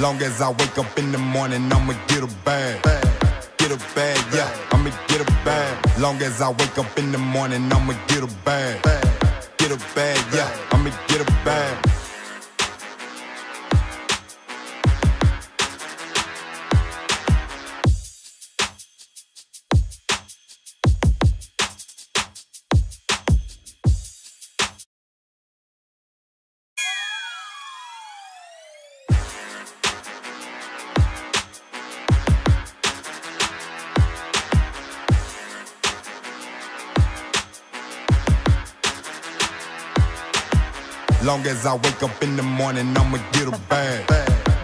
Long as I wake up in the morning, I'ma get a bag. Get a bag, yeah, I'ma get a bag. Long as I wake up in the morning, I'ma get a bag. Get a bag, yeah, I'ma get a bag. Long as I wake up in the morning, I'ma get a bag.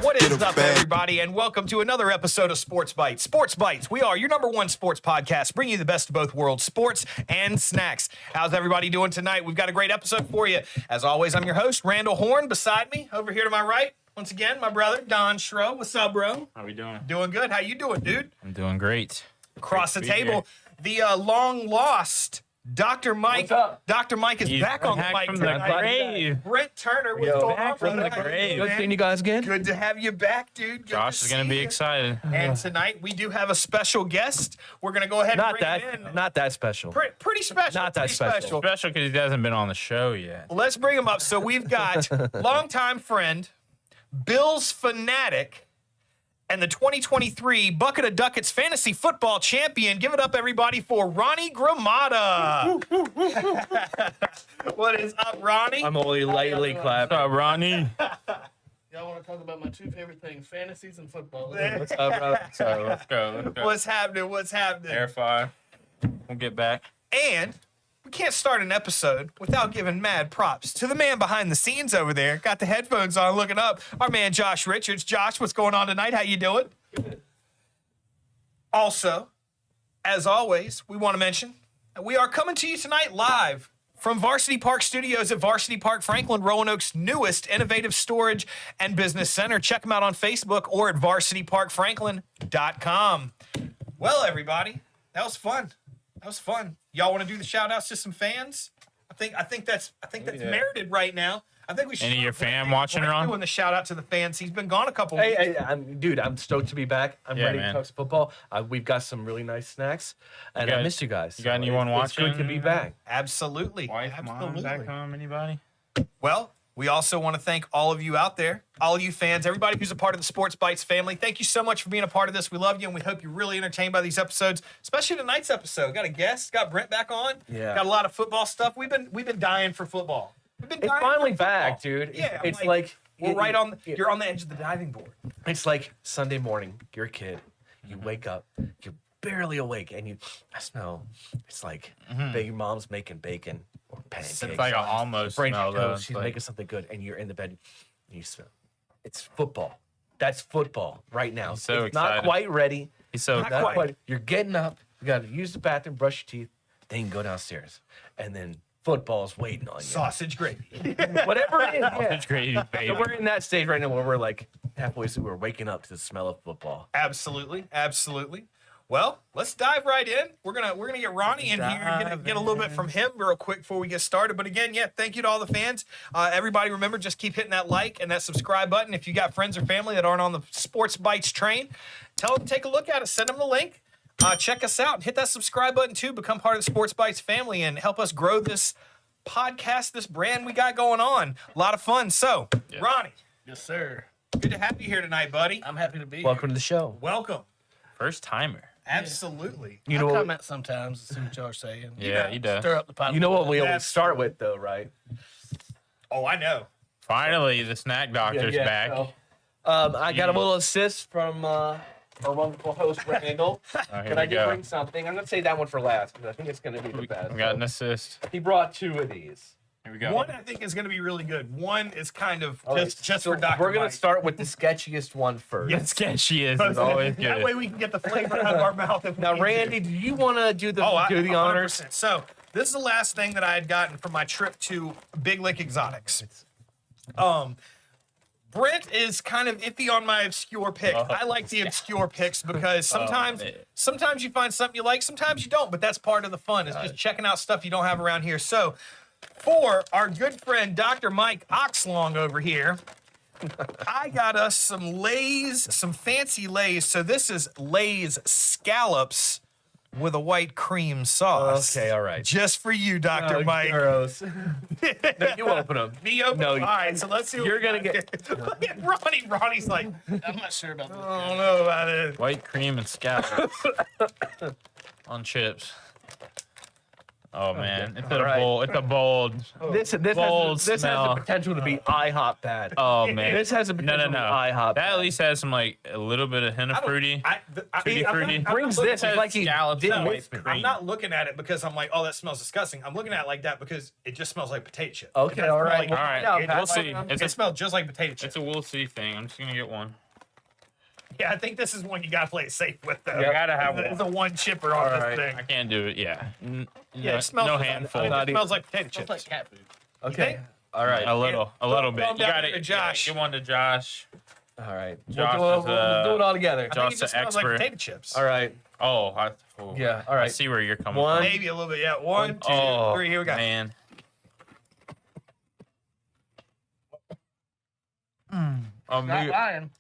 What is up, everybody, and welcome to another episode of Sports Bites. Sports Bites, we are your number one sports podcast, bringing you the best of both worlds, sports and snacks. How's everybody doing tonight? We've got a great episode for you. As always, I'm your host, Randall Horn. Beside me, over here to my right, once again, my brother, Don Schro. What's up, bro? How we doing? Doing good. How you doing, dude? I'm doing great. Across the table, the long-lost Dr. Mike. What's up? Dr. Mike is He's back on the back mic from the tonight. grave. Brent Turner, what's Yo, going back on? from the How you grave. doing, Good man? seeing you guys again. Good to have you back, dude. Good Josh to is going to see be you. excited. And tonight we do have a special guest. We're going to go ahead and bring him in. Not that special. Pretty special. Not that pretty special. Especially because he hasn't been on the show yet. Let's bring him up. So we've got longtime friend, Bills fanatic, and the 2023 Bucket of Ducats fantasy football champion. Give it up, everybody, for Ronnie Gramada. What is up, Ronnie? I'm only lightly What's clapping. up, Ronnie? Y'all want to talk about my two favorite things, fantasies and football? What's up, bro? So let's go. What's happening? What's happening? Air fire. We'll get back. And we can't start an episode without giving mad props to the man behind the scenes over there. Got the headphones on, looking up. Our man, Josh Richards. Josh, what's going on tonight? How you doing? Good. Also, as always, we want to mention that we are coming to you tonight live from Varsity Park Studios at Varsity Park Franklin, Roanoke's newest innovative storage and business center. Check them out on Facebook or at varsityparkfranklin.com. Well, everybody, that was fun. That was fun. Y'all want to do the shout outs to some fans? I think that's merited right now. I think we should. Any of your fan watching, Brent Ron? doing the shout out to the fans. He's been gone a couple weeks. Hey, I'm stoked to be back. I'm Yeah, ready man. to talk some football. We've got some really nice snacks, and I missed you guys. You got So anyone it's good to watching? be back. Absolutely. Wife, Absolutely. mom, back home, anybody? Well, we also want to thank all of you out there, all of you fans, everybody who's a part of the Sports Bites family. Thank you so much for being a part of this. We love you, and we hope you're really entertained by these episodes, especially tonight's episode. Got a guest, got Brent back on. Yeah. Got a lot of football stuff. We've been dying for football. We've been It's dying finally for football. back, dude. Yeah, It's like we're right on. You're on the edge of the diving board. It's like Sunday morning. You're a kid. You wake up. You're barely awake, and I smell. It's like your mom's making bacon or pancakes. It's like an almost Brain smell, though. toast. She's making something good, and you're in the bed, and you smell. It's football. That's football right now. He's so it's not excited. quite ready. He's so Not excited. quite. You're getting up. You got to use the bathroom, brush your teeth, then you can go downstairs, and then football's waiting on you. Sausage gravy. Whatever it is. Yeah. It's great, baby. So we're in that stage right now where we're like halfway through. We're waking up to the smell of football. Absolutely, absolutely. Well, let's dive right in. We're gonna get Ronnie in here and get a little bit from him real quick before we get started. But again, yeah, thank you to all the fans. Everybody, remember, just keep hitting that like and that subscribe button. If you got friends or family that aren't on the Sports Bites train, tell them to take a look at it. Send them the link. Check us out and hit that subscribe button too. Become part of the Sports Bites family and help us grow this podcast, this brand we got going on. A lot of fun. So, Ronnie, Yes, sir. good to have you here tonight, buddy. I'm happy to be Welcome to the show. Welcome. First timer. Absolutely. You here. know I what? comment sometimes to see what y'all saying. Yeah, he does. Stir up the pot. You know what we That's- always start with, though, right? Oh, I know. Finally, the snack doctor's back. so, I got a little assist from our wonderful host, Randall. Oh, here Can we I just go. bring something? I'm going to say that one for last because I think it's going to be the best. We got an assist. He brought two of these. Here we go. One I think is going to be really good. One is kind of All right, just so for Dr. We're going Mike. to start with the sketchiest one first. As sketchy as it's always That good. way we can get the flavor out of our mouth. If we Now, need to. Randy, do you want to do the Oh, the honors? 100%. So this is the last thing that I had gotten from my trip to Big Lick Exotics. Brent is kind of iffy on my obscure pick. I like the obscure picks because sometimes you find something you like, sometimes you don't, but that's part of the fun. It's just checking out stuff you don't have around here. So for our good friend Dr. Mike Oxlong over here, I got us some Lay's, some fancy Lay's. So this is Lay's scallops with a white cream sauce. Okay, all right. Just for you, Dr. Mike. Gross. No, you open them. Me open. No, All right, so let's see. What you're we gonna got. get- Look at Ronnie. Ronnie's like, I'm not sure about this. I don't know about it. White cream and scallops on chips. Oh man, it's All a right. bold. It's a bold. This Bold has the smell. potential to be IHOP bad. Oh man, This has a no, potential no, no. to be IHOP. That at least has some like a little bit of hint of fruity. Tutti frutti. brings looking this at it's like he scallops didn't and wait white for cream. I'm not looking at it because I'm like, oh, that smells disgusting. I'm looking at it like that because it just smells like potato chip. It Okay, doesn't all smell right. like- All right, No, we'll Pat, see. It smells just like potato chip. It's a we'll see thing. I'm just gonna get one. Yeah, I think this is one you gotta play it safe with, though. You gotta have It's one. a one chipper on All this right, thing. I can't do it. Yeah. Yeah, it smells. no just- handful. I mean, it smells like potato It chips. smells like cat food. Okay. All right. A little bit. Throw You them got down it. to Josh. Give one to Josh. All right. Josh we'll is, do it all together. I think Josh it just the smells like expert. potato chips. All right. Oh, Yeah, all I right. see where you're coming One. from. Maybe a little bit. Yeah. One, two, Oh, three. Here we go. man. Oh, Not lying.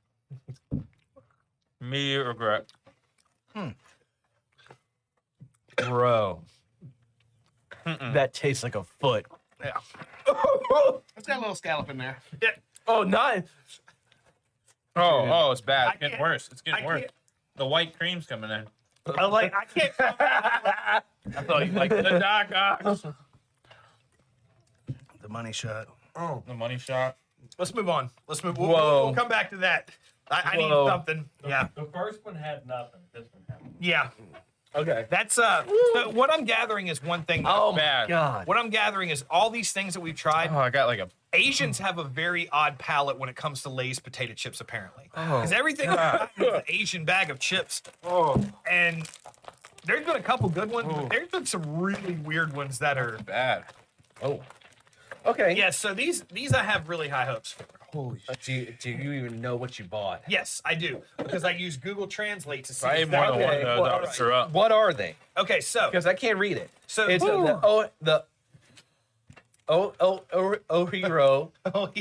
me regret. Bro. That tastes like a foot. Yeah. It's got a little scallop in there. Yeah. Oh, not. Oh, it's bad. I It's getting can't- worse. It's getting I worse. can't- The white cream's coming in. I can't. I thought you liked the Doc Ox. The money shot. The money shot. Let's move on. Let's move. Whoa. We'll come back to that. I need Whoa. something. Yeah. The first one had nothing. This one had. Yeah. Okay. That's so what I'm gathering is one thing. Oh, my bad. God. What I'm gathering is all these things that we've tried. Oh, I got like a. Asians have a very odd palate when it comes to Lay's potato chips, apparently. Oh, Because everything we've gotten is an Asian bag of chips. Oh, And there's been a couple good ones, but there's been some really weird ones that are. bad. Oh. Okay. Yeah, so these I have really high hopes for. Holy shit. Do you even know what you bought? Yes, I do. Because I use Google Translate to see. I ate more than one Okay, of those. well, I would throw up. What are they? Okay, so Because I can't read it. So- it's Woo.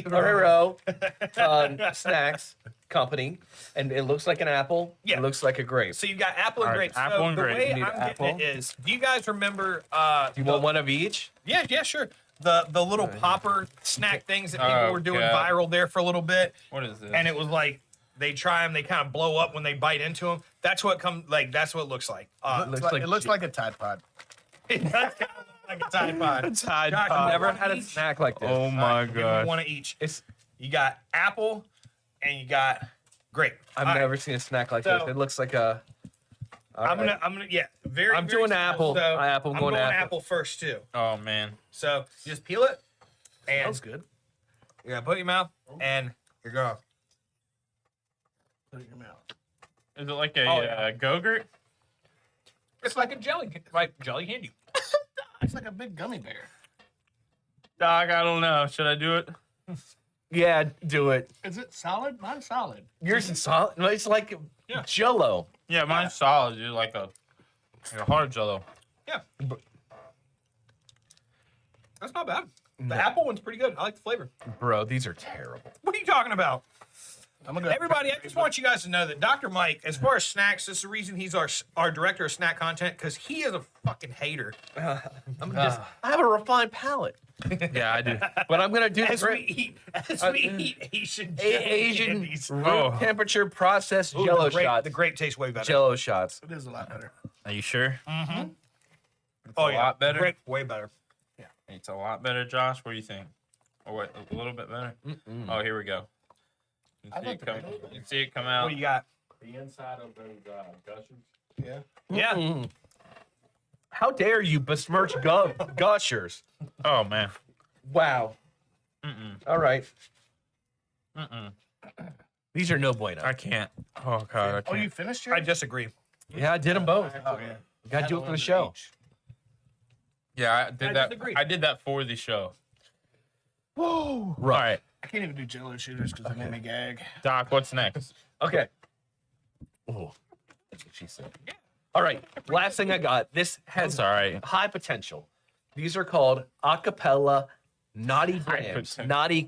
Ohiro Snacks Company, and it looks like an apple. Yeah. It looks like a grape. So you've got apple and All right, grape. apple so and the grape. way You need I'm apple? getting it is, do you guys remember? Do you want one of each? Yeah, sure. The little popper snack things that people Oh, were doing God. viral there for a little bit, What is this? and it was like they try them, they kind of blow up when they bite into them. That's what That's what it looks like. It looks like a Tide Pod. It does kind of look like a Tide Pod. Tide Josh, Pod. you Never want had a each? snack like this. Oh my Give me god. one of each. It's You got apple, and you got grape. I've All right. never seen a snack like So- this. It looks like a. All I'm right. gonna yeah. Very. I'm very doing simple. apple. So Apple, I'm going going apple. apple first too. Oh man. So you just peel it, and Smells good. you're gonna put it in your mouth, and you're going. Put it in your mouth. Is it like a Oh, yeah. Go-Gurt? It's like a jelly candy. It's like a big gummy bear. Doc, I don't know. Should I do it? Yeah, do it. Is it solid? Mine's solid. Yours is solid. No, it's like Yeah. Jello. Yeah, mine's solid, dude. Like a hard Jello. Yeah. That's not bad. The apple one's pretty good. I like the flavor. Bro, these are terrible. What are you talking about? I'm gonna go. Everybody, I just want you guys to know that Dr. Mike, as far as snacks, this is the reason he's our director of snack content, because he is a fucking hater. I have a refined palate, Yeah, I do. but I'm gonna do As the we eat Asian Asian candies. room Oh. temperature processed Ooh, Jello the grape, shots. The grape tastes way better. Jello shots. It is a lot better. Are you sure? Oh a yeah, lot better? Grape, way better. It's a lot better, Josh. What do you think? Or what? A little bit better? Oh, here we go. You I can see, like it the come, middle. you can see it come What out. do you got? The inside of those gushers. Yeah. Yeah. Mm. How dare you besmirch gushers? Oh man. Wow. All right. Mm-mm. These are no bueno. I can't. Oh god, I Oh, can't. you finished yours? I disagree. Yeah, I did them both. Oh yeah. Got to do it for the show. Yeah, I did I that. disagree. I did that for the show. Whoa. All right, I can't even do Jello shooters because they make me gag. Doc. What's next? Okay. Oh, that's what she said. All right. Last thing I got. This has That's all right. high potential. These are called acapella naughty grams. potential. Naughty,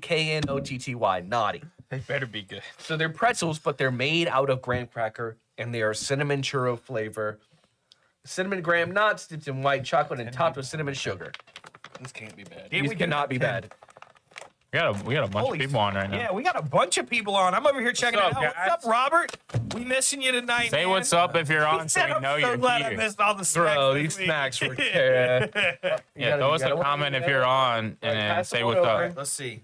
Knotty. They better be good. So they're pretzels, but they're made out of graham cracker, and they are cinnamon churro flavor. Cinnamon graham nuts dipped in white chocolate and topped with cinnamon sugar. This can't be bad. Yeah, These we cannot be bad. We got a bunch Holy of people on right now. Yeah, we got a bunch of people on. I'm over here checking up, it out. guys? What's up, Robert? We missing you tonight. Say man. what's up if you're He on, so said, we I'm know so you're glad I here. missed all the snacks. Bro, this these week. snacks were Yeah, throw us a comment if you're on, and then pass say the what's one up. over. Let's see.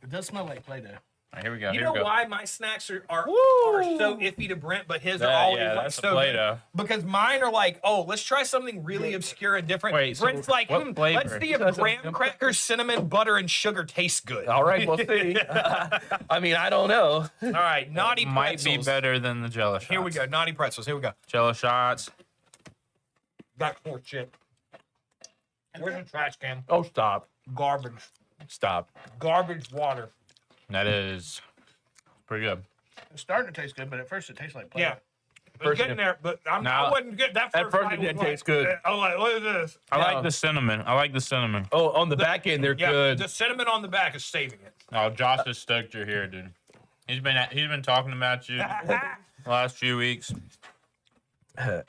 It does smell like Play-Doh. All right, here we go. You Here know we go. why my snacks are so iffy to Brent, but his are That- always yeah, like that's a so good? Play-Doh. Because mine are like, oh, let's try something really obscure and different. Wait, so Brent's like, what flavor? let's see if graham crackers, cinnamon, butter, and sugar taste good. All right, we'll see. I mean, I don't know. All right, naughty Might pretzels. be better than the Jello shots. Here we go, naughty pretzels. Here we go. Jello shots. That's more shit. Where's the trash can? Oh, stop. Garbage. Stop. Garbage water. That is pretty good. It's starting to taste good, but at first it tastes like Play-Doh. Yeah. It's First getting it- there, but I Now- wasn't good. That At first it bite didn't was taste good. I'm like, look at this. I Yeah. like the cinnamon. I like the cinnamon. Oh, on the back end, they're Yeah, good. the cinnamon on the back is saving it. Oh, Josh is stoked you're here, dude. He's been talking about you the last few weeks.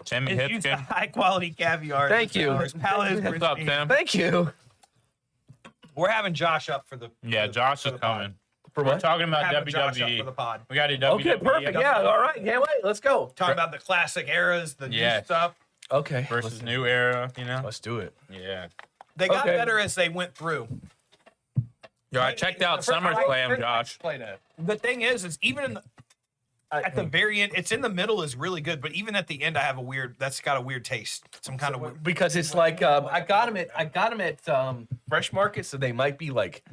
Timmy It's used Hipkin. high quality caviar. Thank you. His palate is What's up, pristine. Tim? Thank you. We're having Josh up for the. Yeah, for the- Josh for is the pod. coming. For We're what? talking We're about having Josh up for the WWE. pod. We got a WWE. Okay, perfect. Yeah, all right. Can't wait. Let's go. Talking about the classic eras, the new Yes. stuff. Okay. Versus new era, you know? Let's do it. Yeah. They got Okay. better as they went through. Yo, I checked out The first- SummerSlam, Josh. Play-Doh. The thing is even in the, at the very end, it's in the middle is really good, but even at the end, that's got a weird taste. Some kind of weird. Because it's like I got them at Fresh Market, so they might be like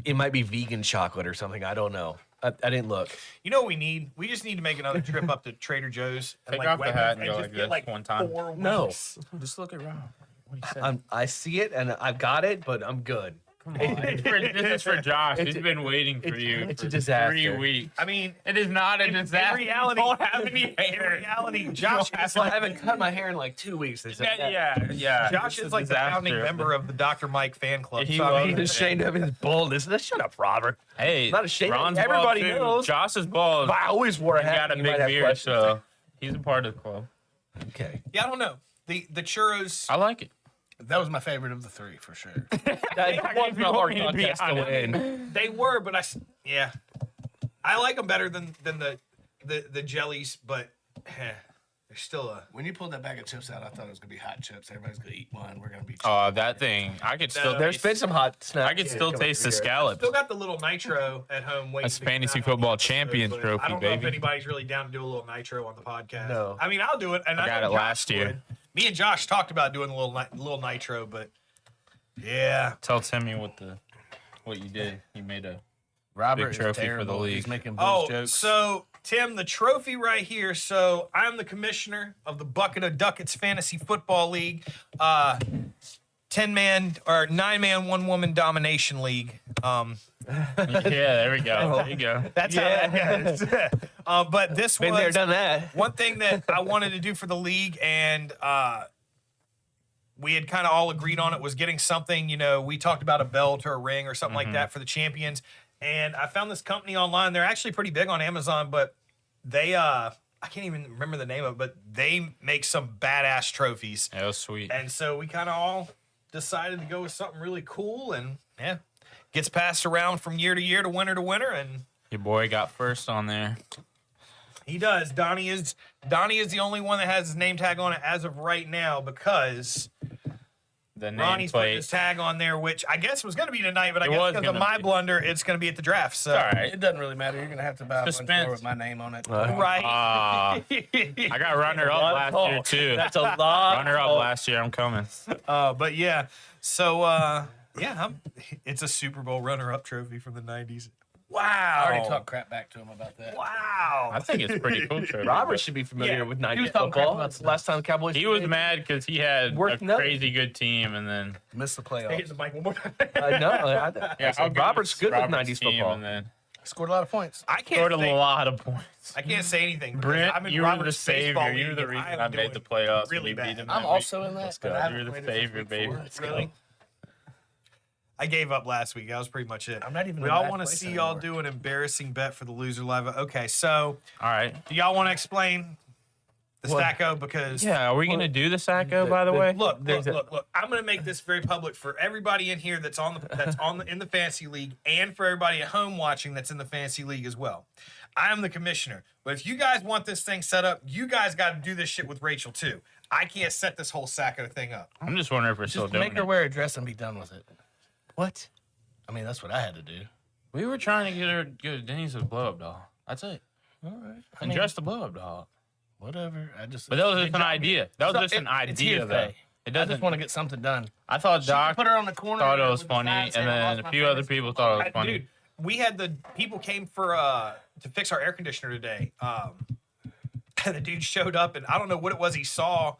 it might be vegan chocolate or something. I don't know. I didn't look. You know what we need? We just need to make another trip up to Trader Joe's and Take off the Wegmans hat and go just like get this like one time. 4 No. weeks. Just look at Rob. What he said. I see it and I've got it, but I'm good. This is for Josh. He's been waiting for you it's for a disaster. 3 weeks. I mean, It is not a in disaster. reality, You don't have any in hair. reality, Josh is I like haven't cut my hair in like 2 weeks. They said, Yeah. Josh It's is a like the founding disaster. member of the Dr. Mike fan club. He So, I was. mean, He's ashamed of his baldness. Shut up, Robert. Hey, Not ashamed. Ron's Everybody bald too. knows. Josh is bald. I always wore a He hat. got a You might big have beard, questions. so he's a part of the club. Okay. yeah, I don't know. The churros. I like it. That was my favorite of the three, for sure. That wasn't a hard contest to win. They were, but yeah, I like them better than the jellies, but they're still a. When you pulled that bag of chips out, I thought it was going to be hot chips. Everybody's going to eat one. We're going to be Oh, that thing. I could still. There's been some hot snacks. I could still coming taste through the here. scallops. Still got the little nitro at home waiting. That's to come fantasy out football on the episode, champions but trophy, I don't know if baby. anybody's really down to do a little nitro on the podcast. No. I mean, I'll do it. And I got know it Josh last year. would. Me and Josh talked about doing a little nitro, but yeah. Tell Timmy what you did. You made a Robert big trophy is for the terrible. league. He's making Bills Oh, jokes. so Tim, the trophy right here. So I'm the commissioner of the Bucket of Ducats Fantasy Football League, 10-man or 9-man, 1-woman domination league. Yeah, there we go. There you go. That's how that goes. But this Been was there, done that. one thing that I wanted to do for the league, and we had kind of all agreed on it, was getting something. You know, we talked about a belt or a ring or something like that for the champions. And I found this company online. They're actually pretty big on Amazon, but they I can't even remember the name of it, but they make some badass trophies. That was sweet. And so we kind of all decided to go with something really cool, and yeah, gets passed around from year to year to winner, and Your boy got first on there. he does. Donnie is the only one that has his name tag on it as of right now, because The Ronnie's put his nameplate. tag on there, which I guess was going to be tonight, but I It guess was because of gonna my be. blunder, it's going to be at the draft. So All right. It doesn't really matter. You're going to have to buy one Suspense. floor with my name on it. right. I got runner up last year too. That's a lot. Runner up last year. I'm coming. But yeah, so yeah, it's a Super Bowl runner-up trophy from the '90s. Wow. I already talked crap back to him about that. Wow. I think it's pretty cool. Trevor. Robert should be familiar Yeah, with he 90s was talking crap football. about That's the last time the Cowboys. He was played. mad because he had Worth a noting. crazy good team, and then Missed the Hit playoffs. the mic one more time. No, yeah, said Robert's good with 90s team, football. and then Scored a lot of points. I can't scored a say, lot of points. I can't say anything. because Brent, I'm in you were the Robert's baseball savior. You were the league, and reason am I made the doing playoffs. really and we beat bad. them I'm that also week. in that. Let's but go. I haven't You're the played it since savior, week baby. 4. Let's go. Really? I gave up last week. That was pretty much it. I'm not even We in all last want to place see y'all anymore. do an embarrassing bet for the loser live. Okay, so All right. do y'all want to explain the What? Stacko? Because Yeah, are we gonna do the Sacco, by the way? look. There's I'm gonna make this very public for everybody in here that's in the fantasy league, and for everybody at home watching that's in the fantasy league as well. I am the commissioner, but if you guys want this thing set up, you guys got to do this shit with Rachel too. I can't set this whole Sacco thing up. I'm just wondering if we're still Just doing make her it. wear a dress and be done with it. What? I mean, that's what I had to do. We were trying to get her good Denny's a blow up doll. That's it. All right. I And mean, dress the blow up doll. whatever. I just. But that was just an idea. That was just an It's idea, here though. today. It I doesn't. just want to get something done. I thought She can Doc put her on the corner. thought it was with the funny, sign and saying, "I then lost a my few other fantasy people thought it was funny. Dude, we had the people came for to fix our air conditioner today. The dude showed up, and I don't know what it was he saw,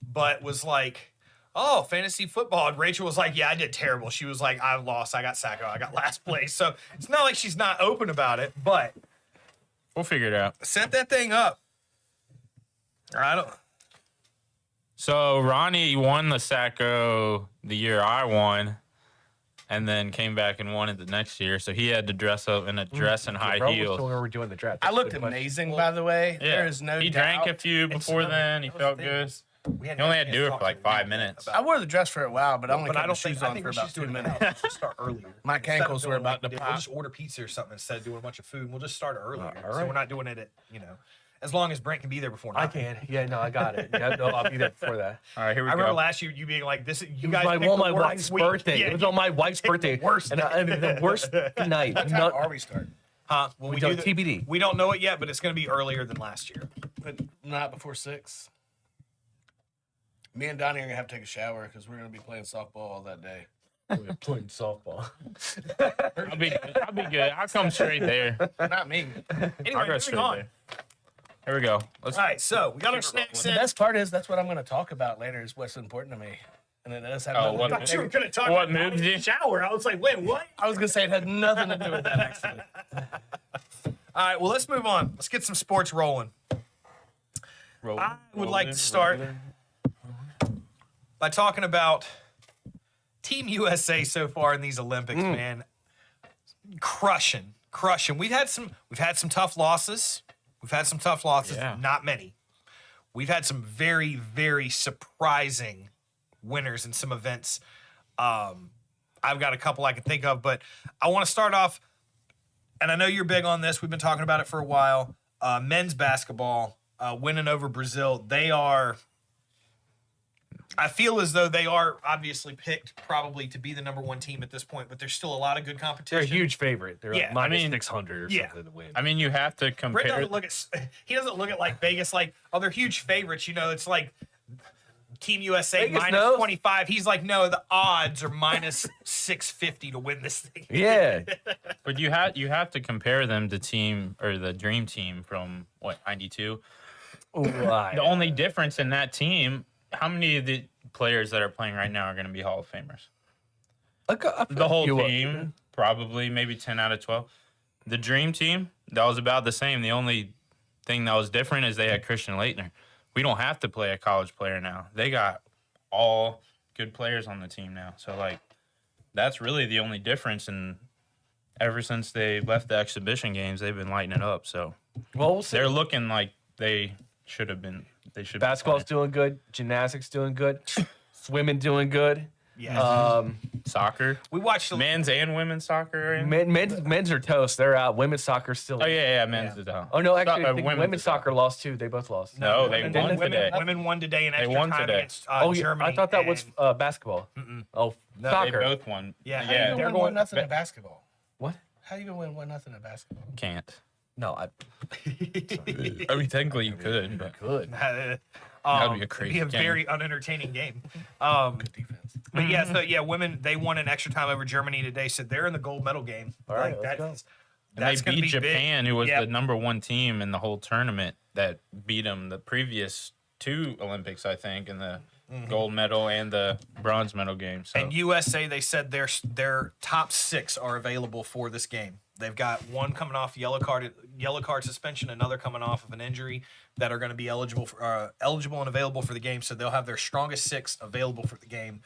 but was like, "Oh, fantasy football." And Rachel was like, "Yeah, I did terrible." She was like, "I lost. I got Sacco. I got last place." So it's not like she's not open about it, but We'll figure it out. set that thing up. I don't. So Ronnie won the Sacco the year I won, and then came back and won it the next year. So he had to dress up in a dress and high heels. Where we're doing the draft. I looked amazing, by the way. Yeah. There is no he doubt. drank a few before then. He felt good. We He only had to do it for like 5 minutes. I wore the dress for a while, but I only But I kept don't the think shoes I on think for we about should 2 do it minutes. now. Let's just start earlier. My Instead of ankles doing were like about we to did, pop. We'll just order pizza or something instead of doing a bunch of food. We'll just start earlier. all So right. we're not doing it at, as long as Brent can be there before 9. I can. Yeah, no, I got it. Yeah, no, I'll be there before that. All right, here we I remember go. last year you being like, "This, you It was guys my, picked on the my worst wife's week." birthday. Yeah, It was on my wife's picked birthday. the worst. And the worst night. What time are we starting? Huh? Well, We we don't- do TBD. We don't know it yet, but it's going to be earlier than last year. But not before 6. Me and Donnie are gonna have to take a shower because we're gonna be playing softball all that day. We're playing softball. I'll be good. I'll come straight there. Not me. Anyway, I'll go moving straight on. there. Here we go. Let's. All right, so we got our snacks The in. best part is that's what I'm gonna talk about later. Is what's important to me, and it does have. Oh, nothing what- to I do thought you were going to talk What about moves the you? shower. I was like, wait, what? I was gonna say it had nothing to do with that actually. All right, well, let's move on. Let's get some sports rolling. I would like to start by talking about Team USA so far in these Olympics, man. Crushing. We've had some tough losses. Yeah. Not many. We've had some very, very surprising winners in some events. I've got a couple I can think of, but I want to start off, and I know you're big on this. We've been talking about it for a while. Men's basketball winning over Brazil. I feel as though they are obviously picked probably to be the number 1 team at this point, but there's still a lot of good competition. They're a huge favorite. They're Yeah, like minus I mean, 600 or yeah. something to win. I mean, you have to Brett compare. doesn't look at he doesn't look at like Vegas like, oh, they're huge favorites. It's like Team USA Vegas minus knows. 25. He's like, no, the odds are minus 650 to win this thing. Yeah. But you have to compare them to the dream team from what 92. The only difference in that team, how many of the players that are playing right now are going to be Hall of Famers? The whole team, probably maybe 10 out of 12. The dream team, that was about the same. The only thing that was different is they had Christian Laettner. We don't have to play a college player now. They got all good players on the team now. So like that's really the only difference, and ever since they left the exhibition games, they've been lighting it up. So Well, we'll see. they're looking like they should have been. They should. Basketball's be playing. doing good. Gymnastics doing good. Swimming doing good. Yeah. Soccer, We watched the men's and women's soccer. Are in. Men's are toast. They're out. Women's soccer's still. Oh yeah, men's is out. Oh no, actually, I think women's women's is out. soccer lost too. They both lost. No, they women, won today. Women won today in They extra won time today. against Oh yeah, Germany. I thought that was and- basketball. Oh, They soccer. both won. Yeah. How you yeah. gonna They're win going- 1-0 in basketball? What? How you gonna win 1-0 in basketball? Can't. No, I I mean, technically you could, but could. That'd be a crazy It'd be a game. very unentertaining game. Defense. But yeah, so yeah, women they won in extra time over Germany today, so they're in the gold medal game. All right, Like, let's go. And that's they gonna beat be big. Japan, who was Yep. the number 1 team in the whole tournament that beat them the previous 2 Olympics, I think, in the gold medal and the bronze medal game. So And USA, they said their top 6 are available for this game. They've got one coming off yellow card suspension, another coming off of an injury that are going to be eligible and available for the game. So they'll have their strongest 6 available for the game.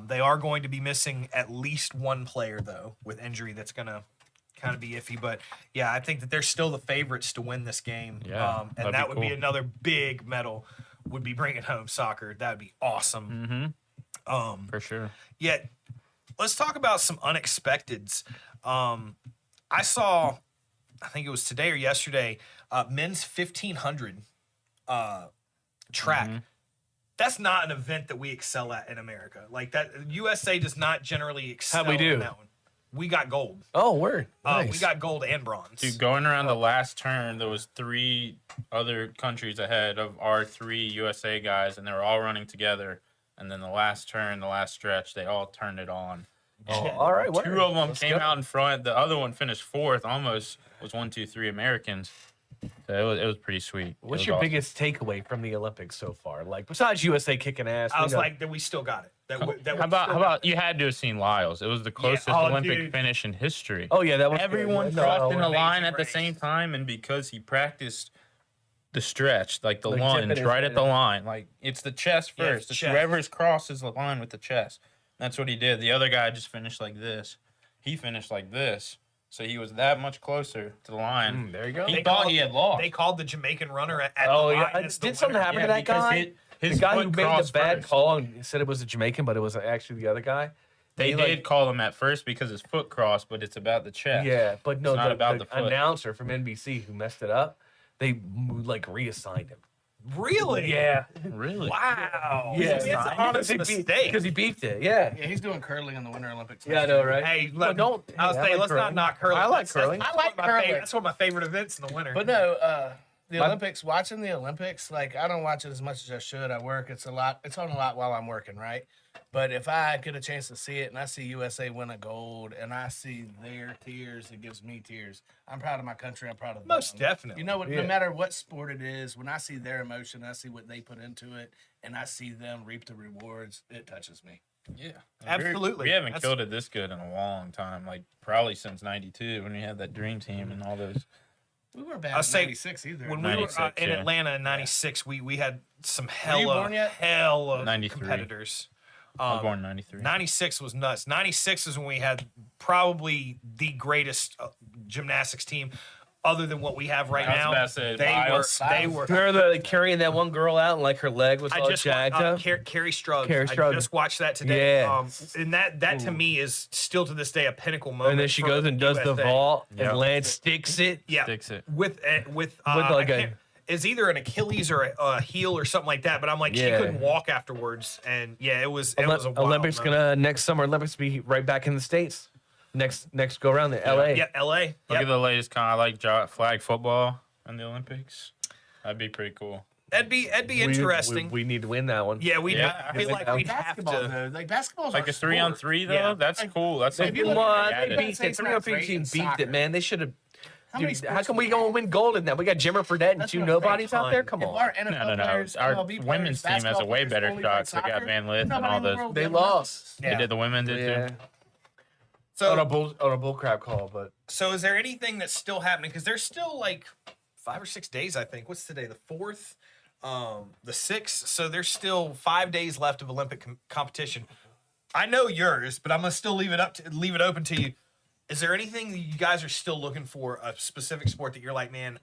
They are going to be missing at least one player, though, with injury that's going to kind of be iffy. But, yeah, I think that they're still the favorites to win this game. Yeah, and that'd that be would be cool. another big medal, would be bringing home soccer. That would be awesome. For sure. Yeah, let's talk about some unexpecteds. I saw, I think it was today or yesterday, men's 1500 track. That's not an event that we excel at in America. Like that, USA does not generally excel How'd we do? in that one. We got gold. Oh, word. Nice. We got gold and bronze. Dude, going around the last turn, there was 3 other countries ahead of our 3 USA guys, and they were all running together. And then the last turn, the last stretch, they all turned it on. Oh, all right. Word. 2 of them Let's came go. out in front. The other one finished 4th. Almost was 1, 2, 3 Americans. So it was pretty sweet. What's It was your awesome. biggest takeaway from the Olympics so far? Like, besides USA kicking ass, I we was know- like, that we still got it. How about you had to have seen Lyles? It was the closest Olympic dude. finish in history. oh yeah, that was Everyone no, crossed in the amazing line at the race. same time, and because he practiced the stretch, like the Like lunge dipping his right head at the in. line, like it's the chest Yeah, first. it's It's chest. whoever's crosses the line with the chest. That's what he did. The other guy just finished like this. He finished like this, so he was that much closer to the line. there you go. He They thought called- he had lost. They called the Jamaican runner at Oh the yeah, line as the did something winner. happen to that because guy? his The guy who foot made the crossed bad first. call and said it was a Jamaican, but it was actually the other guy. They like- did call him at first because his foot crossed, but it's about the chest. Yeah, but no, It's not the, about the the foot. announcer from NBC who messed it up, they like reassigned him. Really? Yeah, Really? Wow. yeah, It's an honest mistake. because he beefed it. Yeah, Yeah, he's doing curling in the Winter Olympics. yeah, I know, right? Hey, Well, don't. I was hey, saying, like let's not curling. knock curling. I like That's- curling. That's I like one of my curling. favorite- That's one of my favorite events in the winter. But no, the My- Olympics, watching the Olympics, like I don't watch it as much as I should. I work. It's on a lot while I'm working, right? But if I get a chance to see it and I see USA win a gold and I see their tears, it gives me tears. I'm proud of my country. I'm proud of Most them. definitely. You know what? Yeah. No matter what sport it is, when I see their emotion, I see what they put into it, and I see them reap the rewards, it touches me. Yeah, Absolutely. We haven't That's- killed it this good in a long time, like probably since '92 when we had that dream team and all those. We weren't bad I'll in say, '96 either. when we were 96, in yeah. Atlanta in '96, we had some you born yet? hella 93. competitors. I was born in '93. '96 was nuts. '96 is when we had probably the greatest gymnastics team, other than what we have right I was now. about to say, They Lyles. were. Remember carrying that one girl out and like her leg was I all just jacked watched up? Carrie Strug. Carrie I Strug. just watched that today. Yeah. And that to me is still to this day a pinnacle moment. And then she for goes and does the USA. vault Yeah. and Lance sticks it. Yeah, Sticks it. with like I a- can't- it's either an Achilles or a heel or something like that. But I'm like, Yeah. she couldn't walk afterwards, and yeah, it was a wild Olympics moment. gonna next summer Olympics be right back in the States. Next go around the LA. Yeah, LA. Look Yep. at the latest kind. I like flag football in the Olympics. That'd be pretty cool. That'd be interesting. We need to win that one. Yeah, we. Yeah. I feel like we'd have basketball, to. though. Like basketball's Like our a 3-on-3 sport. though. Yeah. That's cool. That's They, something look won. at They it, beat say the it's 303 not team great beat in it, soccer. man. They should have. How many Dude, how sports come do we gonna win gold in that? We got Jimmer Fredette and That's two what I'm nobodies saying. out there. Come If on. our NFL No. players, Our MLB players, women's team has a basketball way players better only shot play 'cause they got soccer, Van Lith and nobody all in the those. world They gives lost. a- They did. The women did Yeah. too. So, On a bull crap call, but so is there anything that's still happening? Because there's still like 5 or 6 days, I think. What's today? The 4th, the 6th. So there's still 5 days left of Olympic competition. I know yours, but I'm gonna still leave it open to you. Is there anything that you guys are still looking for, a specific sport that you're like, man,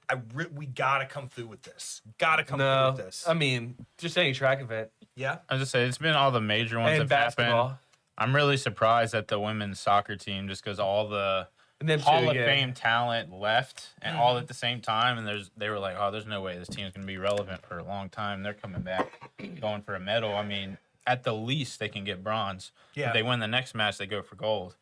we gotta come through with this. Gotta come through no. with this. I mean, just any track event Yeah. I was just say it's been all the major ones and have happened. basketball. I'm really surprised at the women's soccer team just because all the And then Hall too, of yeah. Fame talent left and all at the same time, and they were like, oh, there's no way this team's gonna be relevant for a long time. They're coming back, going for a medal. I mean, at the least they can get bronze. Yeah. If they win the next match, they go for gold.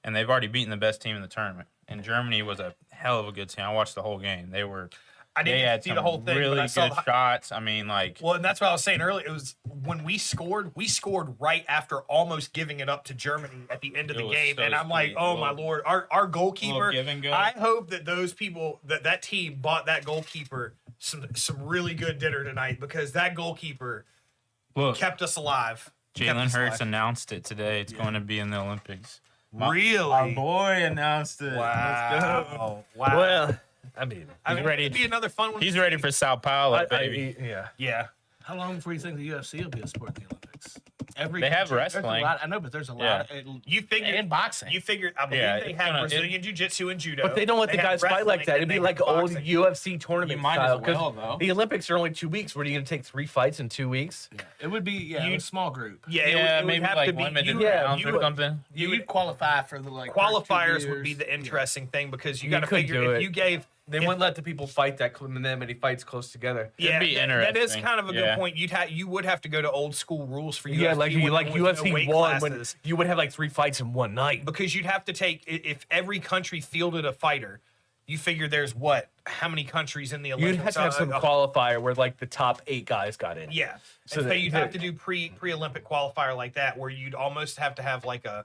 And they've already beaten the best team in the tournament. And Germany was a hell of a good team. I watched the whole game. They I didn't had see the some whole thing, really but I saw good shots. I mean, like Well, and that's what I was saying earlier. It was when we scored right after almost giving it up to Germany at the end of It the was game. so And I'm like, sweet. oh my Little- Lord, our goalkeeper. little give and go. I hope that those people that team bought that goalkeeper some really good dinner tonight, because that goalkeeper look, kept us alive. Kept Jalen us Hurts alive. announced it today. It's going to be in the Olympics. Really? Our boy announced it. Let's go. Wow. Wow. Well, I mean, I mean, ready. it'd be another fun one. He's ready for Sao Paulo, baby. yeah. Yeah. How long before you think the UFC will be a sport in the Olympics? Every They have country, there's a wrestling. lot- I know, but there's a Yeah. lot. You figure And boxing. You figure. I believe Yeah, they it's have gonna- Brazilian jiu-jitsu and judo. But they don't let the have guys fight like wrestling, that. It'd and be they like have old boxing. UFC tournament You might style. as 'cause well, though. the Olympics are only 2 weeks. What are you going to take 3 fights in 2 weeks? It would be a small group. Yeah, Yeah, it would maybe have like to be. limited You, rounds you or would- something. You'd qualify for the like Qualifiers first 2 would be years. the interesting thing because you You got to could figure do if it. you gave. They if- wouldn't let the people fight that many fights close together. Yeah, be that is interesting. kind of a good Yeah. point. You would have to go to old school rules for UFC. Yeah, like when there was UFC no weight 1 when classes. you would have like 3 fights in one night. Because you'd have to take if every country fielded a fighter, you figure there's how many countries in the Olympics? You'd have to have some qualifier where like the top 8 guys got in. Yeah, So so that- you'd have to do pre Olympic qualifier like that, where you'd almost have to have like a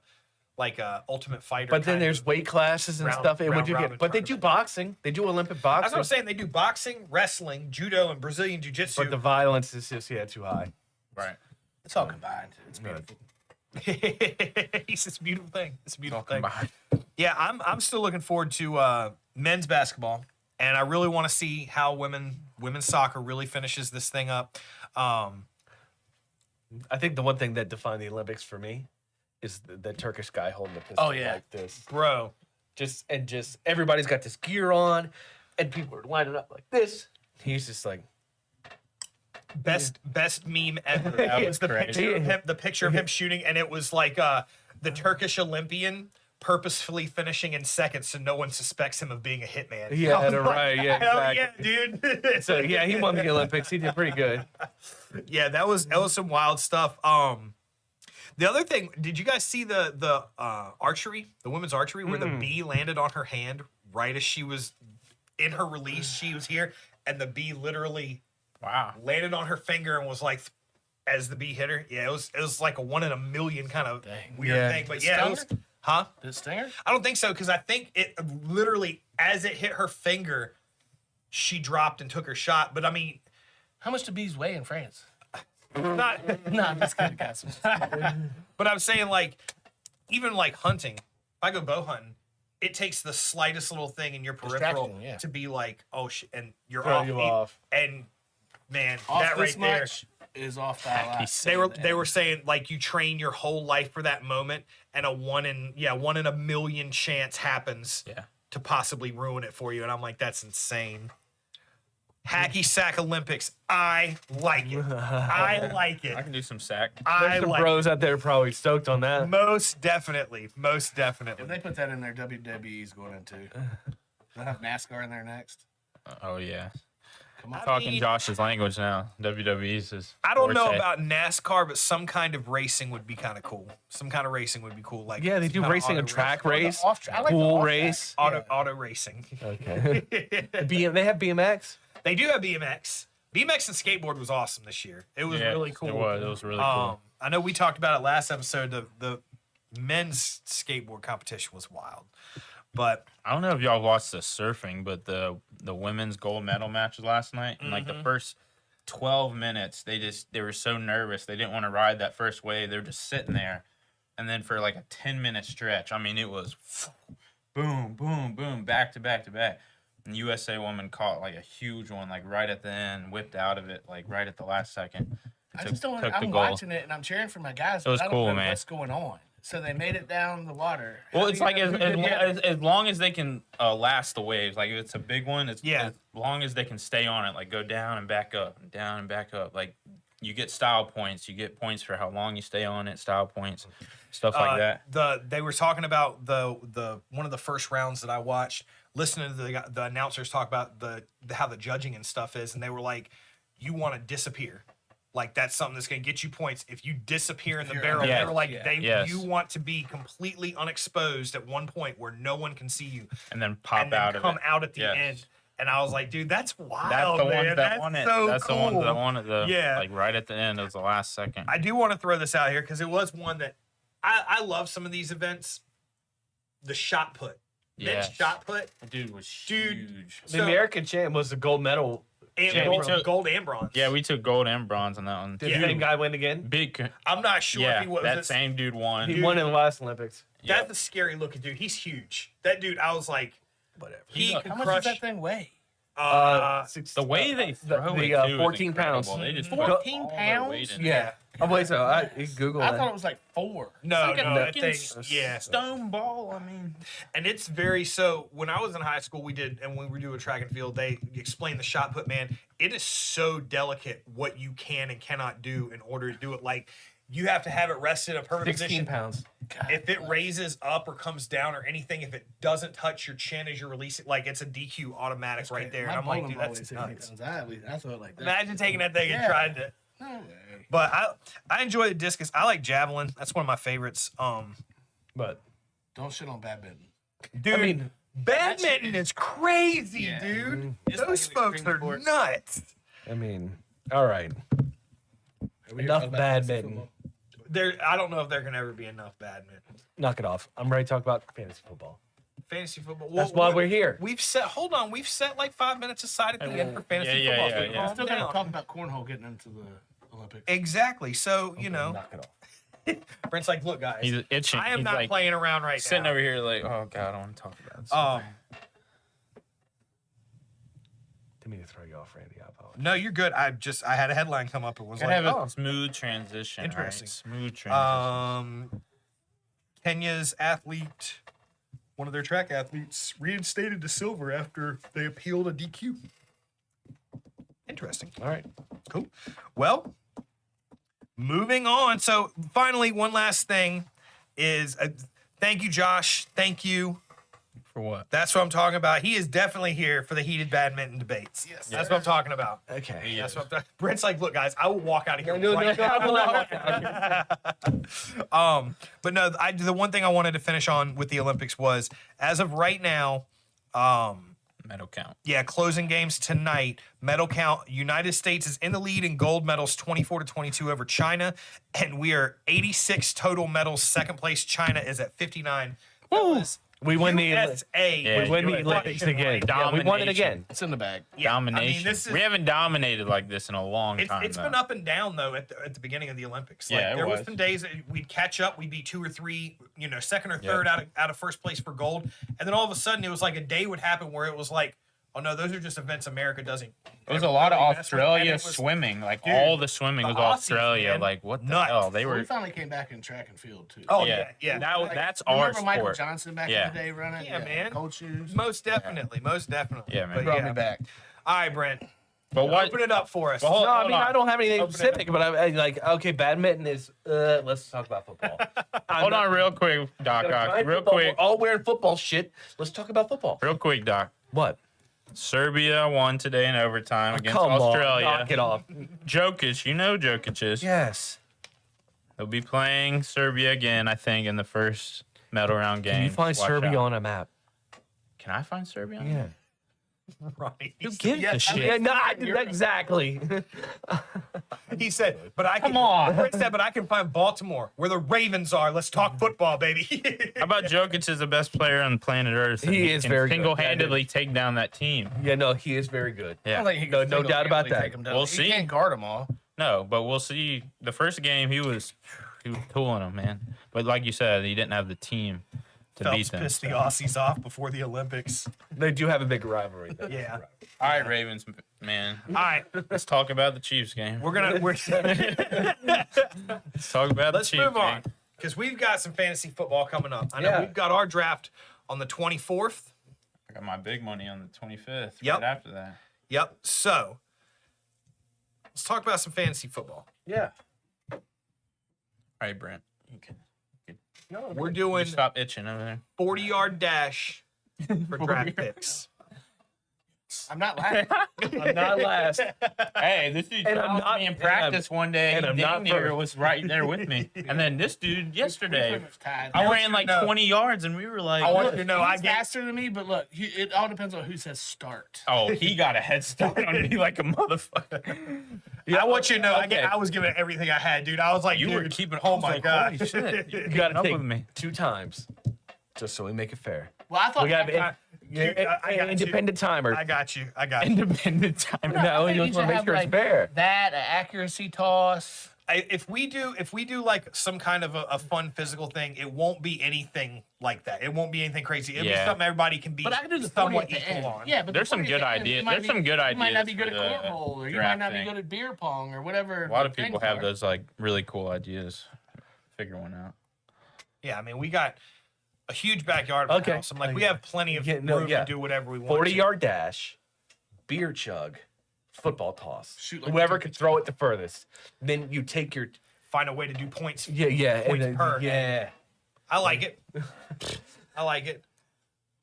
Ultimate Fighter. But then kind there's of- weight classes and round- stuff. And round would you robin get? But they do tournament. boxing. They do Olympic boxing. That's what I'm saying. They do boxing, wrestling, judo, and Brazilian jiu-jitsu. But the violence is just too high. Right. It's all combined. It's beautiful. It's this beautiful thing. It's a beautiful thing. Yeah, I'm still looking forward to men's basketball, and I really want to see how women's soccer really finishes this thing up. I think the one thing that defined the Olympics for me is the Turkish guy holding the pistol Oh, yeah. like this. Bro, Just everybody's got this gear on, and people are lining up like this. He's just like, best meme ever. That It's was crazy. the picture of him shooting, and it was like the Turkish Olympian purposefully finishing in second, so no one suspects him of being a hitman. yeah, I was like, right, yeah, Hell exactly. yeah, dude. So yeah, he won the Olympics. He did pretty good. Yeah, that was some wild stuff. The other thing, did you guys see the archery, the women's archery, where the bee landed on her hand right as she was in her release? She was here, and the bee literally Wow. landed on her finger and was like, as the bee hit her. Yeah, it was like a 1 in a million kind of weird Yeah. thing. But It yeah, it stung was. her? Huh? Did it sting her? I don't think so because I think it literally as it hit her finger, she dropped and took her shot. But I mean, How much do bees weigh in France? not. No, I'm just kidding, guys. But I'm saying, like, even like hunting, if I go bow hunting, it takes the slightest little thing in your peripheral Distraction, yeah. to be like, oh shit, and you're Throw off. you off. And man, Off that this right there. much is off that lot. They were saying like you train your whole life for that moment, and a 1 in a million chance happens Yeah. to possibly ruin it for you. And I'm like, that's insane. Hacky sack Olympics. I like it. I like it. I can do some sack. I There's some like bros out there probably stoked on it. that. Most definitely. Most definitely. If they put that in there, WWE's going into. They'll have NASCAR in there next. Oh yeah. Come on. Talking mean- Josh's language now. WWE's is. I don't know forte. about NASCAR, but some kind of racing would be kind of cool. Some kind of racing would be cool. Like Yeah, they do some kinda racing, a auto track racing. race, I like the pool off-track. race. Auto racing. Okay. They have BMX. They do have BMX. BMX and skateboard was awesome this year. It was Yeah, really cool. It was really cool. I know we talked about it last episode. The men's skateboard competition was wild, but I don't know if y'all watched the surfing, but the women's gold medal match last night, and like the first 12 minutes, they were so nervous they didn't want to ride that first wave. They were just sitting there, and then for like a 10-minute stretch, I mean, it was boom, boom, boom, back to back to back. And USA woman caught like a huge one, like right at the end, whipped out of it, like right at the last second. I just don't. took the I'm goal. watching it and I'm cheering for my guys. It was but I don't cool, know man. What's going on? So they made it down the water. Well, How it's do you like know who did what? as long as they can last the waves, like if it's a big one, Yeah. as long as they can stay on it, like go down and back up, and down and back up. Like you get style points, you get points for how long you stay on it, style points, stuff like that. They were talking about the one of the first rounds that I watched. Listening to the announcers talk about how the judging and stuff is, and they were like, "You want to disappear." Like that's something that's going to get you points if you disappear in the barrel. Yeah. They were like, Yes. you want to be completely unexposed at one point where no one can see you, And then pop and then out of come it. out at the Yes. end. And I was like, dude, that's wild. That's the man. ones that That's won it. So That's cool. the ones that won it. Yeah. Like right at the end, it was the last second. I do want to throw this out here because it was one that I love some of these events. The shot put. Men's Yes. shot put. Dude was Dude. huge. The American champ was the gold medal. And Yeah, we gold, took- gold and bronze. Yeah, we took gold and bronze on that one. Did Yeah. the same guy win again? Big. I'm not sure if Yeah, he was. that this- same dude won. He won in the last Olympics. That's a scary looking dude. He's huge. That dude, I was like, Whatever. he How could How much crush. does that thing weigh? The way they throw it, too, 14 is pounds. incredible. They just 14 put all their pounds? weight in it. Yeah. Oh wait, so you Google I that. thought it was like 4. No, Like a no, that fucking thing, yeah. stone ball. I mean, And it's very so. When I was in high school, we did, and when we were doing track and field, they explained the shot put. Man, it is so delicate what you can and cannot do in order to do it. Like you have to have it rested in a perfect 16 position. pounds. If it raises up or comes down or anything, if it doesn't touch your chin as you release it, like it's a DQ automatic right there. And I'm like, dude, that's nuts. I thought like that. Imagine taking that thing and Yeah. trying to. No way. But I enjoy the discus. I like javelin. That's one of my favorites. But Don't shit on badminton. Dude, I mean, badminton is crazy, Yeah. dude. It's like Those an folks extreme are sport. nuts. all right. Are we Enough talking about badminton. football? I don't know if there can ever be enough badminton. Knock it off. I'm ready to talk about fantasy football. Fantasy football. That's why we're here. We've set. Hold on. We've set like 5 minutes aside at the end for fantasy yeah, football. yeah, so yeah. calm I'm still down. gonna talk about cornhole getting into the Olympics. Exactly. So you know, Knock it off. Brent's like, look, guys, he's itching. I am He's not like playing around right sitting now. over here like, oh god, I don't want to talk about this. Didn't mean to throw you off, Randy. I apologize. No, you're good. I had a headline come up. It was Gotta like, have oh, a smooth transition. Interesting. Right? Smooth transition. Kenya's athlete, one of their track athletes, reinstated to silver after they appealed a DQ. Interesting. All right. Cool. Well, moving on. So finally, one last thing is thank you, Josh. Thank you. For what? That's what I'm talking about. He is definitely here for the heated badminton debates. Yes, That's what I'm talking about. Okay. That's what I'm talking. Brent's like, look, guys, I will walk out of here No, right now. But no, the one thing I wanted to finish on with the Olympics was, as of right now, Medal count. yeah, closing games tonight. Medal count: United States is in the lead in gold medals, 24-22 over China, and we are 86 total medals. Second place, China is at 59. Fellas, We win the USA. Yeah, we win the USA. Olympics again. Yeah, we won it again. It's in the bag. Yeah, Domination. I mean, this is. We haven't dominated like this in a long time. It's been though. up and down though at the beginning of the Olympics. Like, Yeah, it there was was. some days that we'd catch up, we'd be 2 or 3, second or third out of first place for gold, and then all of a sudden it was like a day would happen where it was like, oh no, those are just events America doesn't. It was a lot of really mess with, and Australia it was- swimming. Like Dude, all the swimming the was Aussies, Australia. man. Like what the Nuts. hell? They Well, we were. finally came back in track and field too. Oh Yeah, yeah. That's our Remember Michael sport. Johnson back Yeah. in the day running? Yeah, man. Gold shoes. Most definitely. Yeah, man. But Brought me back. All right, Brent. But what? Open it up for us. Well, hold- No, I hold mean, on. I don't have anything Open it specific, but I'm like, okay, badminton is. Let's talk about football. Hold on, real quick, Doc. Real quick, We're all wearing football shit. Let's talk about football. real quick, Doc. What? Serbia won today in overtime against Come Australia. on, knock it off. Jokic, you know Jokic is. Yes. They'll be playing Serbia again, I think, in the first medal round game. Can you find Watch Serbia out. on a map? Can I find Serbia? on Yeah. Right. Who gives Yeah, a shit? I Yeah, mean, no, exactly. He said, but I can. Come on. Brent said, but I can find Baltimore where the Ravens are. Let's talk football, baby. How about Jokic is the best player on planet Earth? and He is can very good. single-handedly take down that team. Yeah, no, he is very good. I Yeah. don't think he No- can no doubt about single-handedly that. take 'em down. We'll He see. can't guard them all. No, but we'll see. The first game, he was tooling them, man. But like you said, he didn't have the team to Phelps beat them. pissed the Aussies off before the Olympics. They do have a big rivalry. Though. Yeah. All right, Ravens, man. All right, Let's talk about the Chiefs game. we're Let's talk about let's the Chiefs move on game. because we've got some fantasy football coming up. I know Yeah. we've got our draft on the 24th. I got my big money on the 25th. Yep. Right after that. Yep. So let's talk about some fantasy football. Yeah. All right, Brent. You can We're doing stop itching over there. 40-yard dash for draft picks. I'm not laughing. I'm not last. Hey, this dude And I'm challenged not- me in and practice one day. and And I'm damn not near first. was right there with me. And then this dude yesterday, Tied. I want ran you to like know- 20 yards, and we were like, I want you to know I He's get faster than me, but look, it all depends on who says start. oh, he got a head start on me like a motherfucker. I want you to know okay. I was giving it everything I had, dude. I was like, You dude, were keeping. Oh I was my like, god, holy shit! You got to up take with me. 2 times, just so we make it fair. Well, I thought We got I got independent timers. I got you. I got you. Independent time. No, I you think just want to should make sure have, it's fair. That, an accuracy toss. if we do like some kind of a fun physical thing, it won't be anything like that. It won't be anything crazy. It'll be something everybody can be. But I can do the 40 somewhat at the equal end. on. Yeah, but There's some good ideas. There's some good You might not be ideas good at for the cornhole, or you might not be drafting. good at beer pong, or whatever. A lot of the people things have are. those like really cool ideas. Figure one out. Yeah, I mean, we got a huge backyard of the Okay. house. I'm like, we have plenty of room to do whatever we want. 40-yard dash, beer chug, football toss. Shoot like Whoever a can throw it the furthest. Then you take your Find a way to do points. and Points then- per. yeah. I like it. I like it.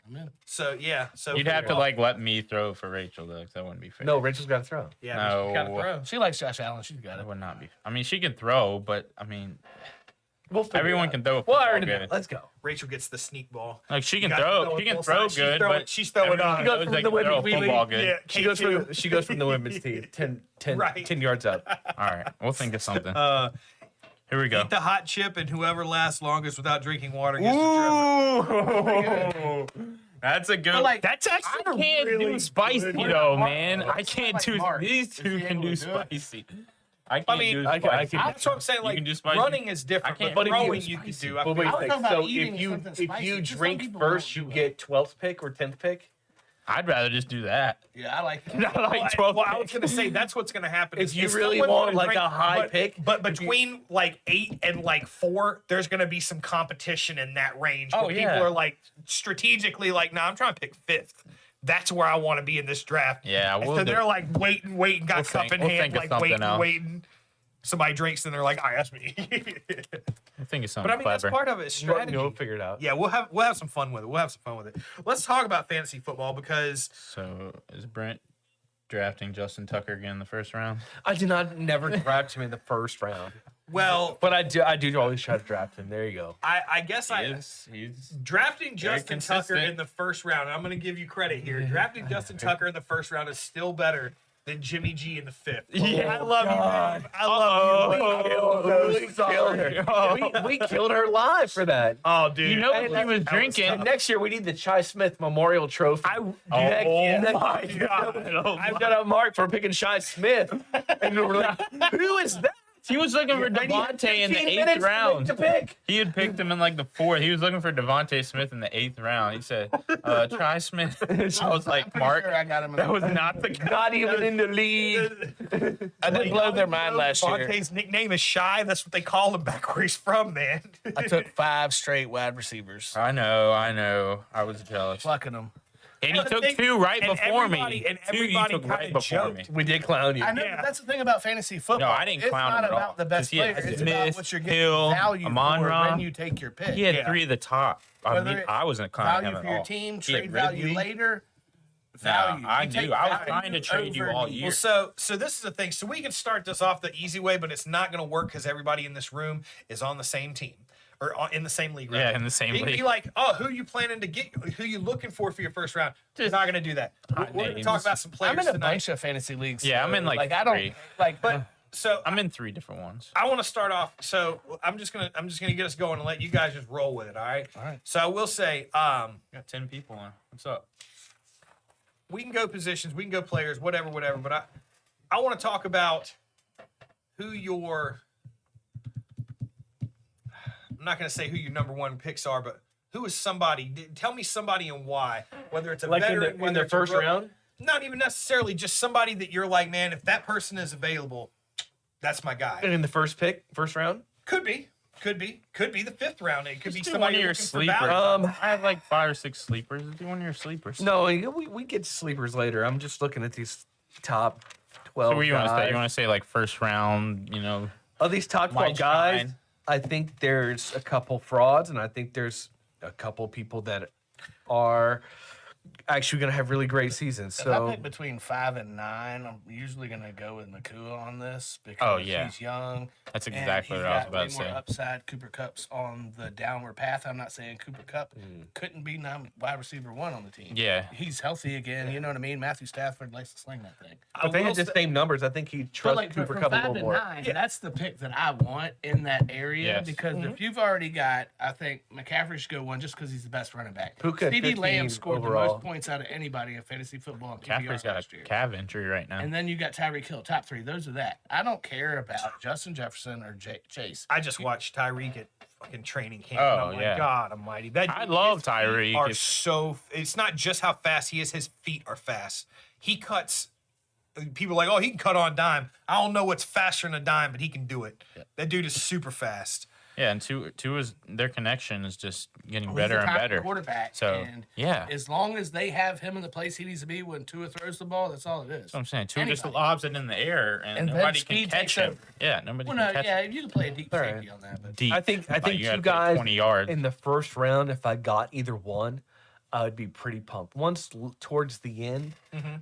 I'm in. So yeah, so You'd have to like let me throw for Rachel though, 'cause that wouldn't be fair. No, Rachel's got to throw. yeah, No. you gotta throw. She likes Josh Allen. She's got That it. would not be. I mean, she can throw, but I mean, We'll figure everyone it out. can throw a Well, football I already know. good. Let's go. Rachel gets the sneak ball. Like she can You gotta throw. She can both throw sides. good, throwing- but she's throwing everyone on. She goes knows from they the can throw a women- football good. Yeah, She goes from K2. she goes from the women's team 10 Right. 10 yards up. All right, we'll think of something. Here we go. Eat the hot chip, and whoever lasts longest without drinking water gets the trophy. Ooh, that's a good. But, like, That's actually I can't really do spicy good. though, man. I It's can't like do. Mark. These Is two he can able do to do it? spicy. I can't I mean, do I spicy. can- That's what I'm saying. You Like can do spicy? running is different, I can't. but But if you throwing do you could spicy- do. I But feel wait a like- talking second. about So eating if you something if spicy, you 'cause some drink people first, don't you do get 12th pick or 10th pick. I'd rather just do that. Yeah, I like that. I like 12 Well, I was picks. gonna say that's what's gonna happen. If is you really someone's want, gonna like, drink- a high but- pick, but between like 8 and like 4, there's gonna be some competition in that range. Oh, where yeah. people are like strategically like, nah, I'm trying to pick 5th. That's where I want to be in this draft. Yeah, And we'll so do- they're like waiting, got We'll cup think- in we'll hand, think of like something waiting, else. waiting. Somebody drinks and they're like, "I that's me." I think it's something But I mean, clever. that's part of it. Is strategy. We'll figure it out. Yeah, we'll have some fun with it. We'll have some fun with it. Let's talk about fantasy football because So is Brent drafting Justin Tucker again in the first round? I do not never draft him in the first round, well, but I do always try to draft him. There you go. I guess He's drafting Justin Tucker consistent. in the first round. I'm going to give you credit here. Drafting Justin Tucker in the first round is still better than Jimmy G in the 5th. Yeah, I love you, man. I love you. We killed her live for that. Oh, dude. You know And what he was drinking? And next year we need the Chai Smith Memorial Trophy. Oh Next- my god! I've got a mark for picking Chai Smith, and we're like, who is that? He was looking for And he had Devontae in the 15 8th minutes to round. make the pick. He had picked him in like the 4th. He was looking for Devontae Smith in the 8th round. He said, "Try Smith." I was like, "Mark, Sure, I got him. In that was not the guy." Not even in the league. I did blow their mind last year. Devontae's nickname is Shy. That's what they call him back where he's from, man. I took 5 straight wide receivers, I know. I was jealous. plucking them. And he the took thing- 2 right and before everybody- me. and 2 you everybody took right kinda before me. joked. We did clown you. I know, Yeah. but that's the thing about fantasy football. No, I didn't it's clown not him at about all. the best 'Cause he had players. It's Smith, about what you're getting Hill, value Amon for Ra. when you take your pick. He had Yeah. 3 of the top. Whether I wasn't clowning value him at for your all. team, He had trade value Ridley. later. Nah, Value. I You take knew. I was value trying to trade you over all need. year. Well, so this is the thing. So we can start this off the easy way, but it's not going to work because everybody in this room is on the same team or in the same league. Right? Yeah, in the same You can league. be like, oh, who you planning to get? Who you looking for your first round? Just not going to do that. We're going to names. talk about some players I'm in a tonight. bunch of fantasy leagues. Yeah, I'm so, in, like, I don't 3. like. But so I'm in 3 different ones. I want to start off. So I'm just gonna get us going and let you guys just roll with it. All right. All right. So I will say, Got 10 people on. What's up? we can go positions, we can go players, whatever. But I want to talk about who your. I'm not going to say who your number 1 picks are, but who is somebody? Tell me somebody and why. Whether it's a Like veteran, in whether the it's a first rookie. round? Not even necessarily, just somebody that you're like, man, if that person is available, that's my guy. And in the first round? Could be the 5th round. It could be Do somebody one of your looking for sleepers. value. I have like 5 or 6 sleepers. Do one of your sleepers. No, we get to sleepers later. I'm just looking at these top 12 So what do you want to say? guys. You want to say like first round? You know, Of these top 12 Might guys, shine. I think there's a couple frauds, and I think there's a couple people that are actually going to have really great seasons. If I So pick between 5 and 9, I'm usually going to go with Nakua on this because Oh, yeah. he's young. that's And exactly he's what I was got about way to more say. upside. Cooper Cup's on the downward path. I'm not saying Cooper Cup couldn't be wide receiver 1 on the team. Yeah. He's healthy again. You know what I mean? Matthew Stafford likes to sling that thing. but they will had the say- same numbers. I think he But trusts like Cooper from Cup a 5 little to more. 9, that's the pick that I want in that area Yes. because if you've already got, I think McCaffrey should go 1 just because he's the best running back. Puka CeeDee 15 Lamb scored overall. the most points out of anybody in fantasy football in PPR McCaffrey's got last a year. calf injury right now. And then you got Tyreek Hill, top 3. Those are that. I don't care about Justin Jefferson or Chase. I just watched Tyreek at fucking training camp. Oh, and I'm like, yeah. God almighty. That I dude, love his feet Tyreek. Are It's- so, it's not just how fast he is, his feet are fast. He cuts. People are like, oh, he can cut on dime. I don't know what's faster than a dime, but he can do it. That dude is super fast. Yeah, and two is their connection is just getting He's better the and top better. quarterback. So, and yeah. as long as they have him in the place he needs to be when Tua throws the ball, that's all it is. That's what I'm saying. Tua just Anybody. lobs it in the air, and And then nobody can speed catch takes him. over. Yeah, nobody Well, can no, catch yeah, him you can play a deep All safety right. on that. But deep. I think you two gotta put guys 20 yards. in the first round. If I got either one, I would be pretty pumped. One's towards the end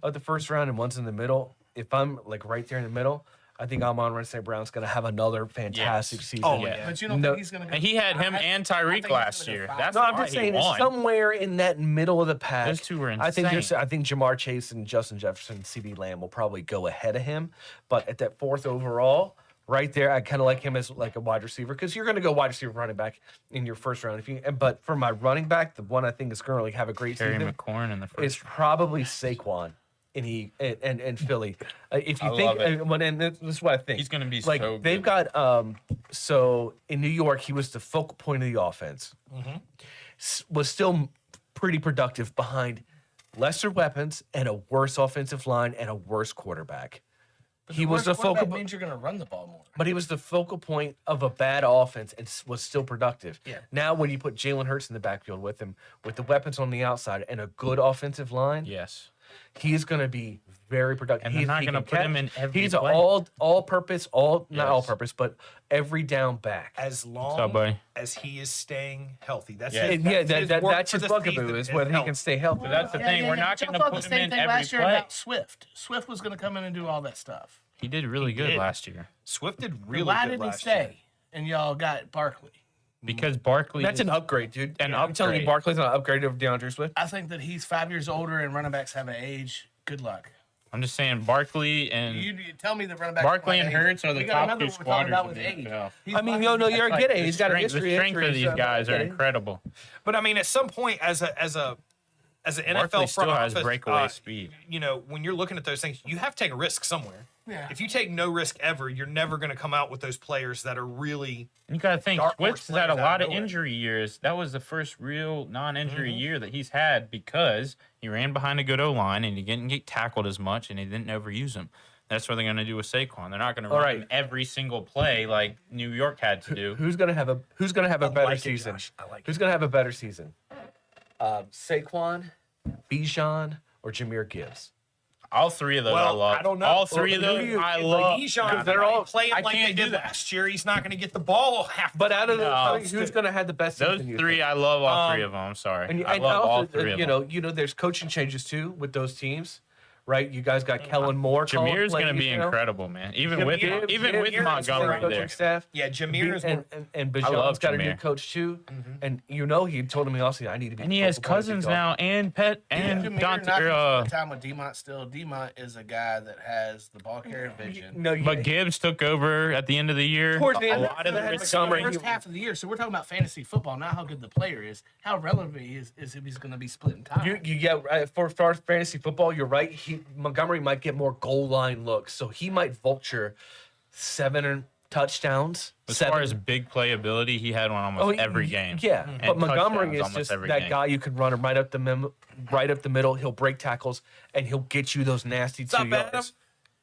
of the first round, and one's in the middle. If I'm like right there in the middle, I think Amon-Ra St. Brown's going to have another fantastic season. Oh, yeah. But you don't No. think he's going to go. And he had him and I think Tyreek he's last gonna go year. 5. That's No, I'm why just he saying won. somewhere in that middle of the pack. Those two were I think insane. I think Jamar Chase and Justin Jefferson and CD Lamb will probably go ahead of him. But at that 4th overall, right there, I kind of like him as like a wide receiver because you're going to go wide receiver running back in your first round. But for my running back, the one I think is going to have a great Terry season McLaurin in the is first. probably Saquon. And Philly. If you I think, love it. and this is what I think. He's gonna be like so they've good. got. So in New York, he was the focal point of the offense. Was still pretty productive behind lesser weapons and a worse offensive line and a worse quarterback. He was the focal. means you're going to run the ball more. But he was the focal point of a bad offense and was still productive. Yeah. Now, when you put Jalen Hurts in the backfield with him, with the weapons on the outside and a good offensive line, Yes. he's going to be very productive. And they're not He gonna can put him catch. in every He's play. all-purpose, not Yes. all-purpose, but every down back. As long What's up, buddy? as he is staying healthy. That's Yeah. his, Yeah, that's that's his his work for bugaboo the is season, whether he health. can stay healthy. But that's the thing. We're not But going y'all to thought put the him same in thing every last year play. about Swift. Swift was going to come in and do all that stuff. He did really good did. last year Swift did Really really Why good did he last stay? year. And y'all got Barkley. because Barkley. That's is- an upgrade, dude. An I'm telling you, upgrade. Barkley's an upgrade over DeAndre Swift. I think that he's 5 years older and running backs have an age. Good luck. I'm just saying Barkley and You tell me the running back. Barkley and Hurts are the We got top another 2 one we're talking squatters about in with the age. NFL. He's I mean, lucky. no, you're Like, getting. He's got a the history. strength of these guys are incredible. incredible. But I mean, at some point, as an NFL Barkley front still has office, breakaway speed. You know, when you're looking at those things, you have to take a risk somewhere. Yeah. If you take no risk ever, you're never going to come out with those players that are really. You got to think, Dark horse Swift's had a players out lot of of nowhere. injury years. That was the first real non-injury year that he's had because he ran behind a good O-line and he didn't get tackled as much and he didn't overuse him. That's what they're going to do with Saquon. They're not going to run him every single play like New York had to do. Who's gonna have a better like it, season? Josh. I like Who's gonna have a better season? Saquon, Bijan, or Jahmyr Gibbs? All 3 of those I Well, love. I don't know. All 3 of Well, those who do you- I like love. Bijan, they're all- playing I like can't they do did that. last year. He's not going to get the ball half. But out of No. who's gonna have the best Those season? you 3, think? I love all 3 of them. I'm sorry. And, I love all 3 of them. you know, there's coaching changes too with those teams, right? You guys got Kellen Moore. calling Jameer's going to plays, be you know? incredible, man. Even with Jameer is Montgomery great. there. coaching staff. Yeah, Jameer is. And I love Bijan's got a new Jameer. coach too. And you know, he told me also, I need to be. And he the has focal point of the Cousins big now and Pet and Jameer Dante. not gonna spend time with Demont still. Demont is a guy that has the ball carrier vision. No, But Gibbs took over at the end of the year. Towards the A end, lot of the had receivers- Montgomery. First half of the year, so we're talking about fantasy football, not how good the player is. How relevant he is if he's going to be splitting time. You get for fantasy football. You're right. Montgomery might get more goal line looks, so he might vulture 7 touchdowns. As 7. far as big playability, he had one almost every game. Yeah, And but Montgomery touchdowns is almost just every that game. guy you can run him right up the middle. He'll break tackles and he'll get you those nasty 2 up, Adam? yards.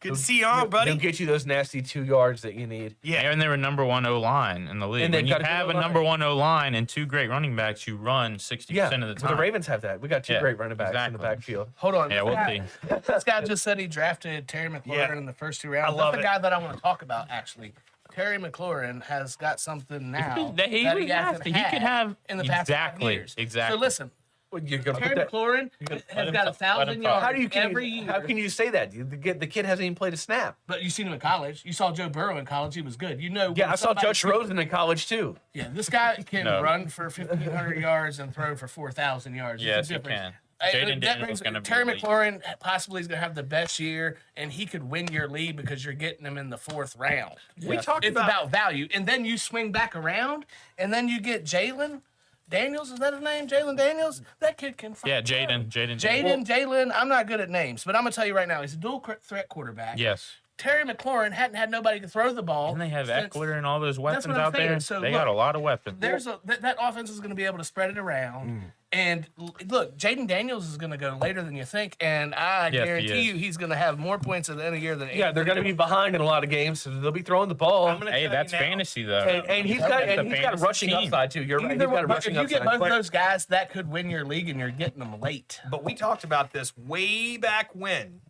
Good to see you on, buddy. He'll get you those nasty 2 yards that you need. Yeah. And they were number 1 O-line in the league. And they've When you got a good have a O-line. number 1 O-line and 2 great running backs, you run 60% Yeah, of the but time. the Ravens have that. We got 2 Yeah, great running backs in the exactly. backfield. Hold on. Yeah, we'll see. This guy just said he drafted Terry McLaurin Yeah. in the first 2 rounds. I love That's the it. guy that I want to talk about, actually. Terry McLaurin has got something now That he that would he have hasn't to. He had could have in the past 5 exactly, years. exactly. So listen, Well, you're gonna Terry put that. McLaurin has got 1,000 yards How do you every year. How can you say that? The kid hasn't even played a snap. But you seen him in college. You saw Joe Burrow in college. He was good. You know. Yeah, when I saw somebody- Josh Rosen in college too. Yeah, this guy can No. run for 1,500 yards and throw for 4,000 yards. There's a Yes, he difference. can. Hey, Jaden that Daniels brings- is gonna be Terry elite. McLaurin possibly is going to have the best year, and he could win your league because you're getting him in the 4th round. We talked It's about value, and then you swing back around, and then you get Jalen, Daniels, is that his name? Jalen Daniels? That kid can Yeah, fucking Jalen. Jalen, I'm not good at names, but I'm going to tell you right now, he's a dual threat quarterback. Yes. Terry McLaurin hadn't had nobody to throw the ball. And they have since- Eckler and all those weapons what I'm out there. saying. So they look, got a lot of weapons. That offense is going to be able to spread it around. And look, Jaden Daniels is going to go later than you think, and I Yes, he guarantee is. you he's going to have more points at the end of the year than Yeah, they're going to be behind in a lot of games, so they'll be throwing the ball. I'm gonna Hey, tell that's you now, fantasy though. And he's got That's a a fantasy rushing team. upside too. You're right. He's got a If rushing you get upside. both of those guys, that could win your league, and you're getting them late. But we talked about this way back when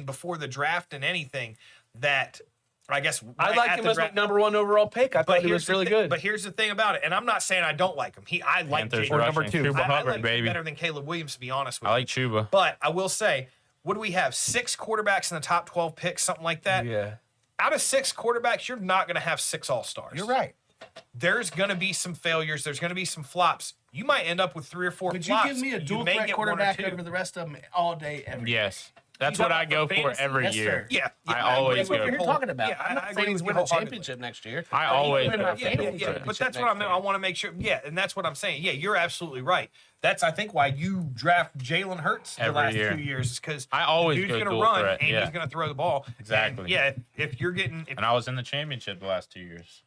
before the draft and anything, that I guess I right like at him the as draft- my number 1 overall pick. I thought he here's was the really thing- good. But here's the thing about it, and I'm not saying I don't like him. I like Panthers Jalen. Or rushing. number 2. Chuba I Hubbard, like him baby. better than Caleb Williams, to be honest with I you. like Chuba. But I will say, what do we have? 6 quarterbacks in the top 12 picks, something like that. Yeah. Out of 6 quarterbacks, you're not going to have 6 all-stars. You're right. There's going to be some failures. There's going to be some flops. You might end up with 3 or 4 Would you flops. give me a dual may threat get 1 or quarterback 2. over the rest of them all day, every day? Yes. That's You what I talking go about for fantasy? every Yes, year. sir. Yeah, I agree always with go. you That's what you're whole- talking about. Yeah, I'm I not agree saying he's with you winning a wholeheartedly. championship next year. I but always he's winning go a for fantasy it. But that's championship what I next mean. year. I want to make sure. Yeah, and that's what I'm saying. Yeah, you're absolutely right. That's I think why you draft Jalen Hurts the Every last year. 2 years is because I always dude's go gonna dual run threat, and yeah. he's gonna throw the ball. Exactly. And yeah, if you're getting, And I was in the championship the last 2 years.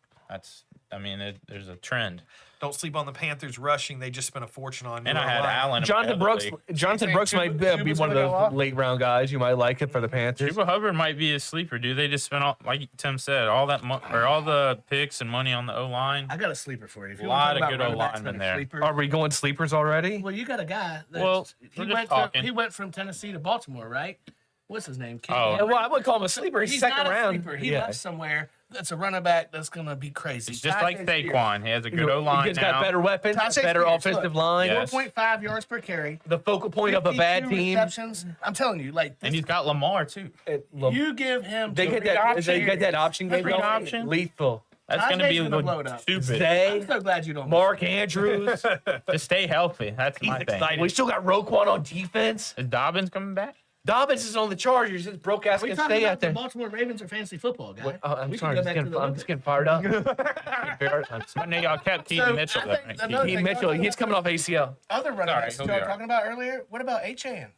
There's a trend. don't sleep on the Panthers rushing. They just spent a fortune on. And I had Allen. Allen. Jonathan Brooks. Jonathan Brooks might be Chuba's one of gonna go off? those late round guys. You might like it for the Panthers. Chuba Hubbard might be a sleeper, dude. They just spent all, like Tim said, all the picks and money on the O line. I got a sleeper for you. If you Lot want to talk of good about running backs O-linemen that are there. sleepers, Are we going sleepers already? well, you got a guy. That Well, we're just talking. He went from Tennessee to Baltimore, right? What's his name? King Oh. Yeah, well, I wouldn't call him a sleeper. He's second not a round. sleeper. He Yeah. left somewhere that's a running back that's going to be crazy. It's just like Tajay Spears, Saquon. He has a good O line He's now. got better weapons, Tajay better Spears, offensive look. line. Yes. 4.5 yards per carry. The focal point of a bad 52 team. receptions. I'm telling you, like And he's got Lamar too. you give him. They the get read that. option. They get that option game Read going. option? Lethal. That's going to be Tajay's gonna blow it up. stupid. Zay, I'm so glad you don't. Mark Andrews. To stay healthy. That's my thing. excited. We still got Roquan on defense. Is Dobbins coming back? Dobbins is on the Chargers. This broke ass We can talking stay about out the there. Baltimore Ravens or fantasy football, guy. I'm We sorry. can go back to the I'm just getting fired up. I know y'all kept Keaton So, Mitchell. I though, think right? another Keaton thing- Mitchell, he's coming off ACL. Other running Sorry, backs he'll y'all be all talking about earlier. What about A-Chan?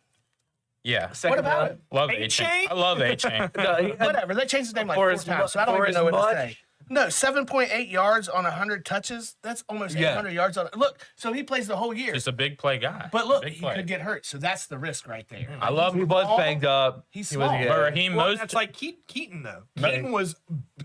Yeah. Second about round. it? Love A-Chain? A-Chain. I love A-Chain. Whatever. They changed his name like For 4 as times, so I don't for even as know what much- to say. No, 7.8 yards on 100 touches. That's almost Yeah. 800 yards on. Look, so he plays the whole year. Just a big play guy. But look, big he play. could get hurt, so that's the risk right there. I love He was banged up. He's He was- small. yeah. But Raheem Well, Most. that's like Keaton though. Keaton was,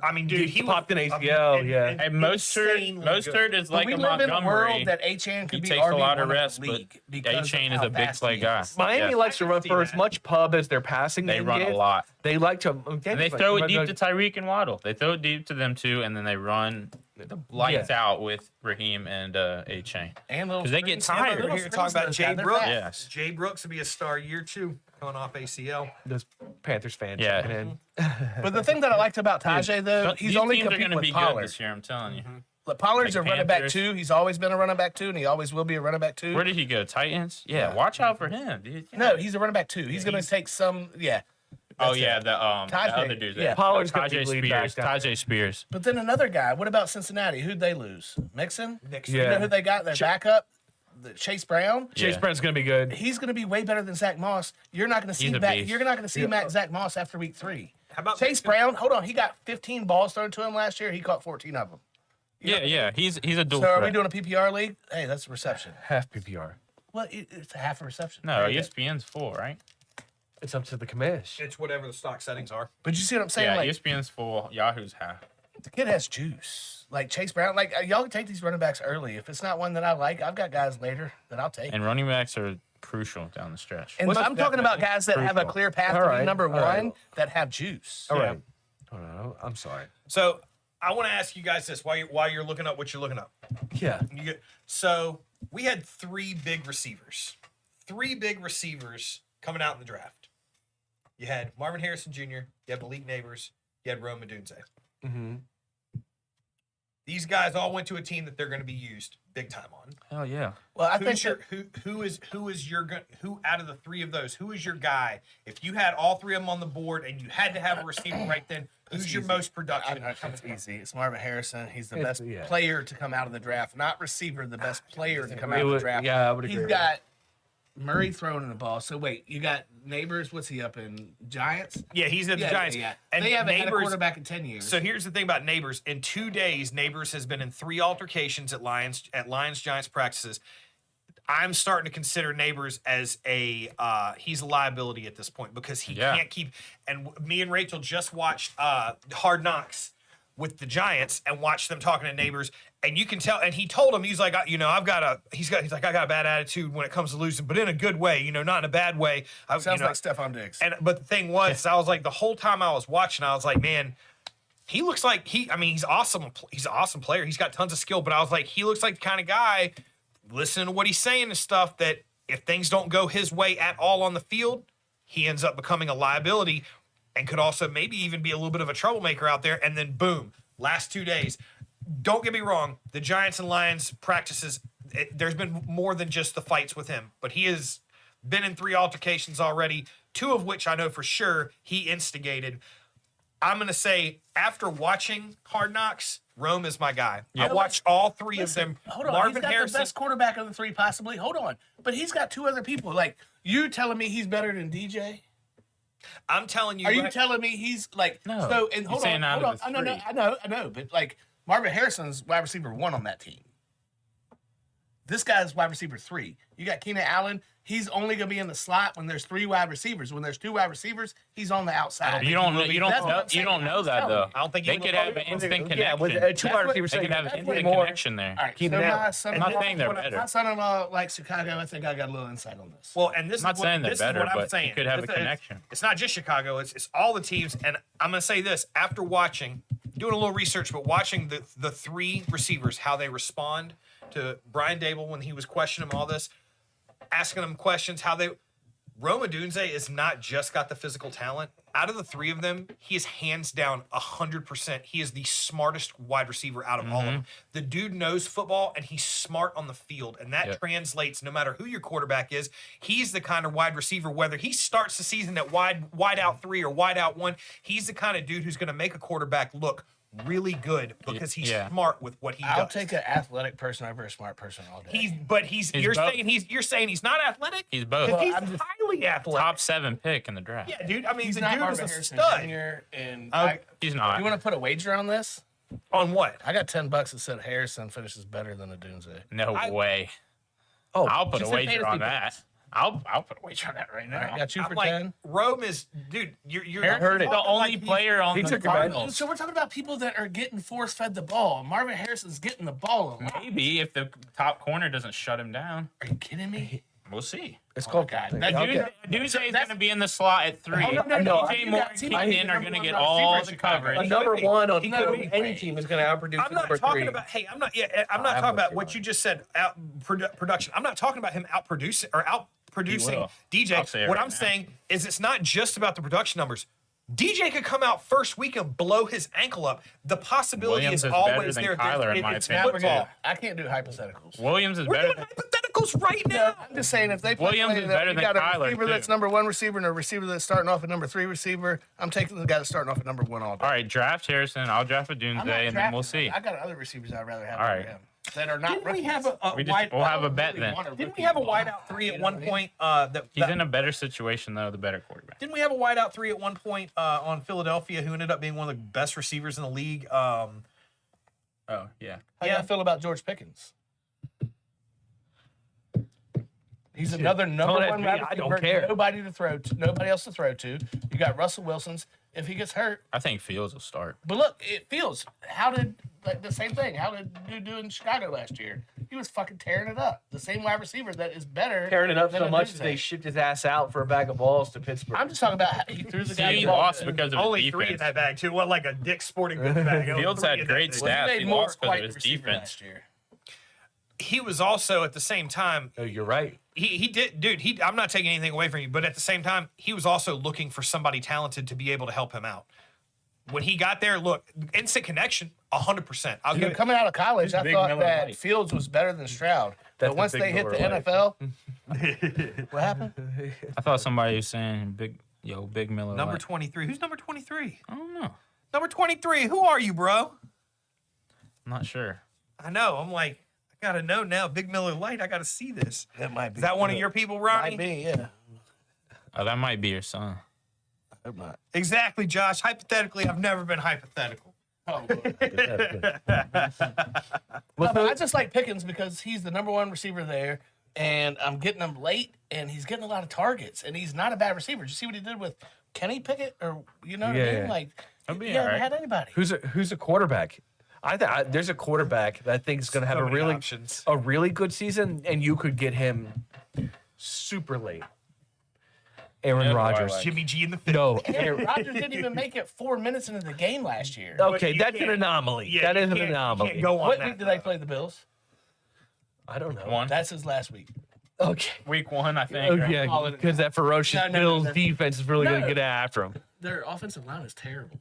I mean, dude, he popped was an ACL, yeah. And Mostert is But like we a live in a Montgomery. world that A-Chan could He be takes a lot of RB1 reps, of the but league because A-Chain of is how a big fast play he guy. is. Miami Yeah. likes to run see for as that. much pub as their passing. They run get. a lot. They like to. And they throw it deep to Tyreek and Waddle. They throw it deep to them too, and then they run the lights out with Raheem and A-Chain. And little 'Cause they get screens. tired. We're here to talk about Jay Brooks. Yes. Jay Brooks will be a star year 2 coming off ACL. Those Panthers fans. Yeah. checking in. But the thing that I liked about Tajay, though, he's These only teams are competing gonna with be good Pollard. this year. I'm telling you. But Pollard's Like a running back Panthers. too. He's always been a running back too, and he always will be a running back too. Where did he go? Titans? Yeah. Watch out for him, dude. Yeah. No, he's a running back too. He's going to take some. Yeah. Oh That's yeah, it. the Tajay, other dude. yeah. Pollard's gonna be Tajay lead back Spears. down Tajay Spears. But then another guy. What about Cincinnati? Who'd they lose? Mixon. Nixon. You know Yeah. who they got? Their backup, Chase Brown. Chase Yeah. Brown's going to be good. He's going to be way better than Zach Moss. You're not going to see He's a Matt. beast. You're not going to see Zach Moss after week 3. How about Chase Mixon? Brown? Hold on, he got 15 balls thrown to him last year. He caught 14 of them. Yeah. He's a dual So are we threat. doing a PPR league? Hey, that's a reception. Half PPR. Well, it's a half a reception. No, ESPN's full, right? It's up to the commish. It's whatever the stock settings are. But you see what I'm saying? Yeah, Like ESPN's full. Yahoo's half. the kid has juice. Like Chase Brown. Like y'all can take these running backs early. If it's not one that I like, I've got guys later that I'll take. And running backs are crucial down the stretch. And I'm talking about guys that have a crucial. clear path All to be right, number all right. one that have juice. All right. Oh, no, I'm sorry. So I want to ask you guys this while you're looking up what you're looking up. Yeah. So we had 3 big receivers. 3 big receivers coming out in the draft. You had Marvin Harrison Jr., you had Malik Neighbors, you had Rome Odunze. Mm-hmm. These guys all went to a team that they're going to be used big time on. Hell yeah. Well, I Who's think your, who is your who out of the three of those? Who is your guy? If you had all three of them on the board and you had to have a receiver right then, who's your most production? it's easy. It's Marvin Harrison. He's the It's- best yeah. player to come out of the draft, not receiver. The best player to come out It of the would- draft. yeah, I would agree He's with got Murray throwing the ball. So wait, you got Neighbors. What's he up in? Giants. Yeah, he's at the Giants. And they haven't had a Neighbors- quarterback in 10 years. So here's the thing about Neighbors. In 2 days, Neighbors has been in 3 altercations at Lions Giants practices. I'm starting to consider Neighbors as he's a liability at this point because he can't keep. And me and Rachel just watched Hard Knocks with the Giants and watched them talking to Neighbors, and you can tell. And he told him, he's like, I got a bad attitude when it comes to losing, but in a good way, not in a bad way. Sounds like Stefon Diggs. But the thing was, I was like, the whole time I was watching, I was like, man, he looks like he's awesome. He's an awesome player. He's got tons of skill, but I was like, he looks like the kind of guy, listening to what he's saying and stuff, that if things don't go his way at all on the field, he ends up becoming a liability and could also maybe even be a little bit of a troublemaker out there. And then boom, last 2 days. Don't get me wrong, the Giants and Lions practices, there's been more than just the fights with him, but he has been in 3 altercations already, 2 of which I know for sure he instigated. I'm going to say, after watching Hard Knocks, Rome is my guy. I watched all 3 of them. Hold on, Marvin he's got Harrison. the best quarterback of the 3, possibly. Hold on, but he's got 2 other people. Like, you telling me he's better than DJ? I'm telling you. Are you telling me he's like No. So and He's hold saying on, out hold of on. the I three. know, but like Marvin Harrison's wide receiver 1 on that team. This guy's wide receiver 3. You got Keenan Allen. He's only going to be in the slot when there's 3 wide receivers. When there's 2 wide receivers, he's on the outside. You don't know. You That's what I'm don't. saying. You don't know that though. I don't think they you could will. have an instant Yeah, with connection. 2 wide receivers, They could have an that's instant more. connection there. All right, Keenan so Allen. my son-in-law, I'm not saying they're better. My son-in-law likes Chicago. I think I got a little insight on this. Well, and this I'm not is what, saying they're this better, is what I'm but saying. you could have a It's- connection. It's not just Chicago. It's all the teams. And I'm going to say this. After watching, doing a little research, but watching the 3 receivers, how they respond to Brian Dable when he was questioning all this, asking them questions, Rome Odunze is not just got the physical talent. Out of the 3 of them, he is hands down 100%. He is the smartest wide receiver out of all of them. The dude knows football, and he's smart on the field, and that translates no matter who your quarterback is. He's the kind of wide receiver, whether he starts the season at wide out 3 or wide out 1, he's the kind of dude who's going to make a quarterback look really good because he's smart with what he I'll does. take an athletic person over a smart person all day. You're both. saying he's not athletic? He's both. 'Cause he's I'm just- highly athletic. Top 7 pick in the draft. Yeah, dude. I mean, He's the not dude is Marvin a Harrison stud. Jr. And He's not. you want to put a wager on this? On what? I got $10 that said Harrison finishes better than Odunze. No way. Oh, I'll put a just in wager on fantasy that. I'll put a wager on that right now. I got you I'm for like, 10. Rome is, dude. You're I heard it. The only player on He the took your bet. Cardinals. So we're talking about people that are getting force fed the ball. Marvin Harrison's getting the ball a lot. Maybe if the top corner doesn't shut him down. Are you kidding me? We'll see. It's called God, That Okay. Dude's going to be in the slot at 3. Oh, no, DJ Moore and Keenan are going to get all the coverage. A number 1 on He could be any team is going to outproduce I'm not number talking 3. about. Hey, I'm not. Yeah, I'm not I'm talking with about you, what Ryan. you just said. Production. I'm not talking about him outproducing or outproducing will. I'll DJ. say it What right I'm now. saying is, it's not just about the production numbers. DJ could come out first week and blow his ankle up. The possibility Williams is is better always than there. Kyler, in my It's opinion, football. too. I can't do hypotheticals. Williams is We're better doing than hypotheticals right now. I'm just saying if they play Williams is that better you than got a Kyler, receiver too. that's number 1 receiver and a receiver that's starting off at number 3 receiver, I'm taking the guy that's starting off at number 1 all day. All right, draft Harrison. I'll draft a I'm Doomsday, not and then drafting we'll him. see. I got other receivers I'd rather have All over right. him that are not Didn't we rookies. have a wide? We'll have a bet then. Didn't we have a wide out 3 at one point? He's in a better situation, though, the better quarterback. Didn't we have a wide out 3 at one point on Philadelphia who ended up being one of the best receivers in the league? Oh, yeah. How do you feel about George Pickens? He's another number Don't 1 ask me. wide I don't receiver, care. nobody else to throw to. You got Russell Wilson's. If he gets hurt, I think Fields will start. but look, it feels. How did like the same thing? How did dude do in Chicago last year? He was fucking tearing it up. The same wide receiver that is better. Tearing it up than so much Odunze. that they shipped his ass out for a bag of balls to Pittsburgh. I'm just talking about how he threw the guy. He the ball. lost because of Only his 3 in defense. that bag too. What, like a Dick's Sporting Goods bag? Fields Three had in that great thing. Well, stats. he He made more lost because quite of his receiver defense. last year. He was also at the same time. Oh, you're right. He did, dude. I'm not taking anything away from you, but at the same time, he was also looking for somebody talented to be able to help him out. when he got there, look, instant connection, 100%. I'll give it. Coming out of college, I Big thought Miller that Lite. Fields was better than Stroud. That's But once the they Big hit the Miller Lite. NFL, what happened? I thought somebody was saying Big Miller. Number Lite. 23. Who's number 23? I don't know. Number 23. Who are you, bro? I'm not sure. I know. I'm like, I got to know now. Big Miller Lite. I got to see this. That might be. Is that one of your people, Ronnie? Might be, yeah. Oh, that might be your son. I hope not. Exactly, Josh. Hypothetically, I've never been hypothetical. Oh, I just like Pickens because he's the number one receiver there, and I'm getting him late, and he's getting a lot of targets, and he's not a bad receiver. Did you see what he did with Kenny Pickett? Or you know what I Yeah. mean? Like, He'll be he hasn't all right. had anybody. Who's a quarterback? There's a quarterback that I think is going to have So a many really options. a really good season, and you could get him super late. Aaron Yeah, Rodgers. Twilight. Jimmy G in the fifth. No. Aaron Rodgers didn't even make it 4 minutes into the game last year. Okay, you that's an can't- anomaly. Yeah, that you is an can't- you anomaly. can't go on What that. week did they play the Bills? I don't know. One. That's his last week. Okay. Week 1, I think. Oh, right? yeah, because that ferocious No, no, no, Bills no. defense is really going No. to get after him. Their offensive line is terrible.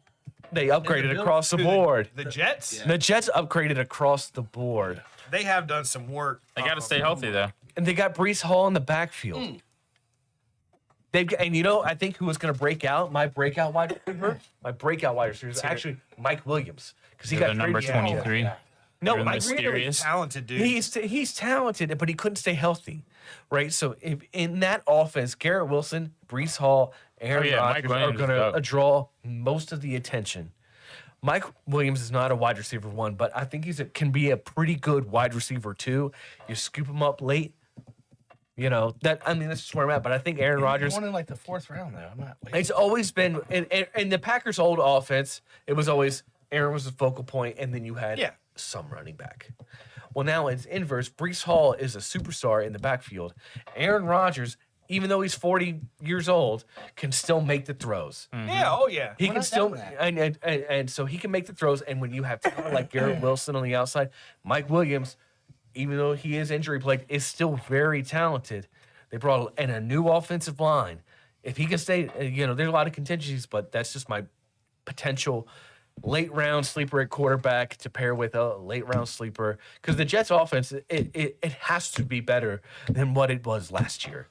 They upgraded Bills- across the board. The Jets, The Jets upgraded across the board. they have done some work. They got to stay healthy, though. And they got Brees Hall in the backfield. I think who was going to break out? My breakout wide receiver is actually Mike Williams because he They're got the number traded- 23. No, They're Mike Williams. mysterious. Talented dude. He's talented, but he couldn't stay healthy, right? So if in that offense, Garrett Wilson, Brees Hall, Aaron yeah, Mike Rodgers are Williams going is to dope. draw most of the attention. Mike Williams is not a wide receiver one, but I think can be a pretty good wide receiver two. You scoop him up late. That's just where I'm at. But I think Aaron Rodgers. One in like the fourth round, though. I'm not. It's always been in the Packers' old offense. It was always Aaron was the focal point, and then you had some running back. Well, now it's inverse. Brees Hall is a superstar in the backfield. Aaron Rodgers, even though he's 40 years old, can still make the throws. Yeah, oh yeah. He We're can not still, down and so he can make the throws. And when you have talent like Garrett Wilson on the outside, Mike Williams, even though he is injury plagued, is still very talented. They brought in a new offensive line. If he can stay, there's a lot of contingencies, but that's just my potential late round sleeper at quarterback to pair with a late round sleeper. Because the Jets offense, it has to be better than what it was last year.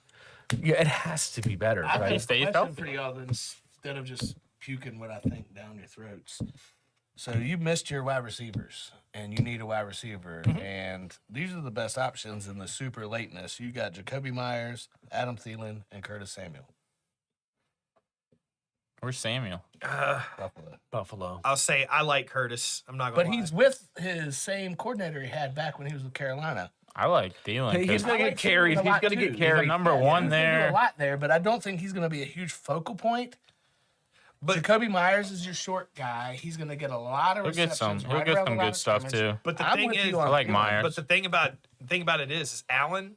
Yeah, it has to be better, I right? have a Stays question healthy. for y'all then, instead of just puking what I think down your throats. So you missed your wide receivers, and you need a wide receiver, and these are the best options in the super lateness. You got Jacoby Myers, Adam Thielen, and Curtis Samuel. Where's Samuel? Buffalo. I'll say I like Curtis. I'm not gonna But lie. he's with his same coordinator he had back when he was with Carolina. I like Thielen. He's 'cause going to I get like carries. Thielen a He's lot, going to too. get He's he's the carries. number He's one gonna do there. a lot there, but I don't think he's going to be a huge focal point. But Jacoby Myers is your short guy. He's going to get a lot of He'll get receptions. some. He'll right get around some the line good of stuff scrimmage. too. But the I'm thing with is, you on I like Thielen. Myers. but the thing about it is Allen,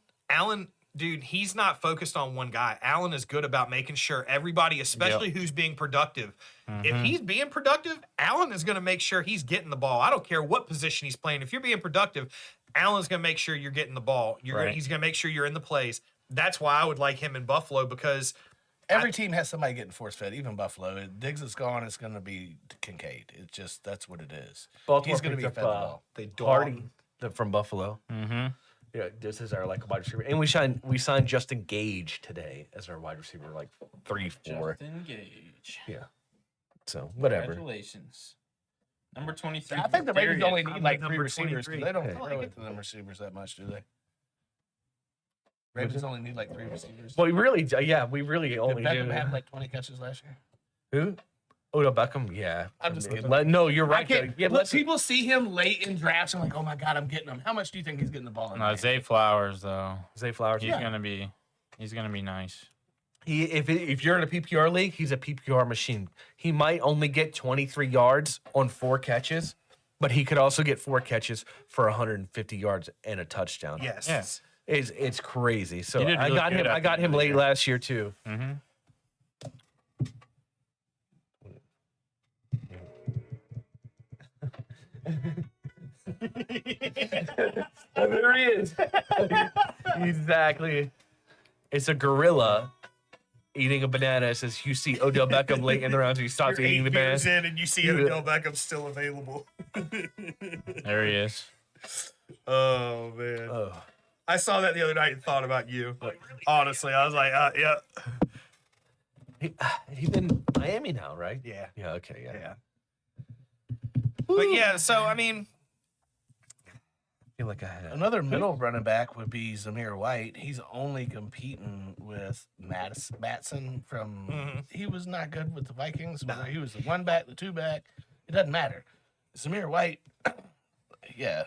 dude, he's not focused on one guy. Allen is good about making sure everybody, especially who's being productive. If he's being productive, Allen is going to make sure he's getting the ball. I don't care what position he's playing. If you're being productive, Allen's going to make sure you're getting the ball. Right. He's going to make sure you're in the plays. That's why I would like him in Buffalo because Every team has somebody getting force fed, even Buffalo. Diggs is gone, it's going to be Kincaid. It's just, that's what it is. Baltimore He's going to be picked fed up, the ball. they dog. Hardy from Buffalo. Mm-hmm. Yeah, this is our wide receiver, and we signed Justin Gage today as our wide receiver, 3-4. Justin Gage. Yeah. So whatever. Congratulations. Number 23. I think the Ravens only need I'm like number three receivers 23. because they don't Hey. throw it to them receivers that much, do they? Ravens only need like three receivers. Well, we really only Did Beckham do. have like 20 catches last year? Who? Odell Beckham. Yeah. I'm just kidding. No, you're right. I can't. Yeah, Look, let's. people see him late in drafts and like, oh my god, I'm getting him. How much do you think he's getting the ball in? No, Zay Flowers though. Zay Flowers. He's gonna be nice. If you're in a PPR league, he's a PPR machine. He might only get 23 yards on 4 catches, but he could also get 4 catches for 150 yards and a touchdown. Yes. Yeah. It's crazy. So He did really good I at got the him end of the late year. last year too. Mm-hmm. There he is. Exactly. It's a gorilla eating a banana. It says you see Odell Beckham late in the rounds and you stop You're eating the 8 banana. years in and you see Odell Beckham still available. There he is. Oh man. Oh. I saw that the other night and thought about you. Honestly, I was like, yeah. He's in Miami now, right? Yeah. Yeah. Okay. Yeah. Yeah. But yeah, so I mean, I feel like I had Another middle running back would be Zamir White. He's only competing with Matson from. He was not good with the Vikings. Whether he was the 1 back, the 2 back, it doesn't matter. Zamir White, yeah,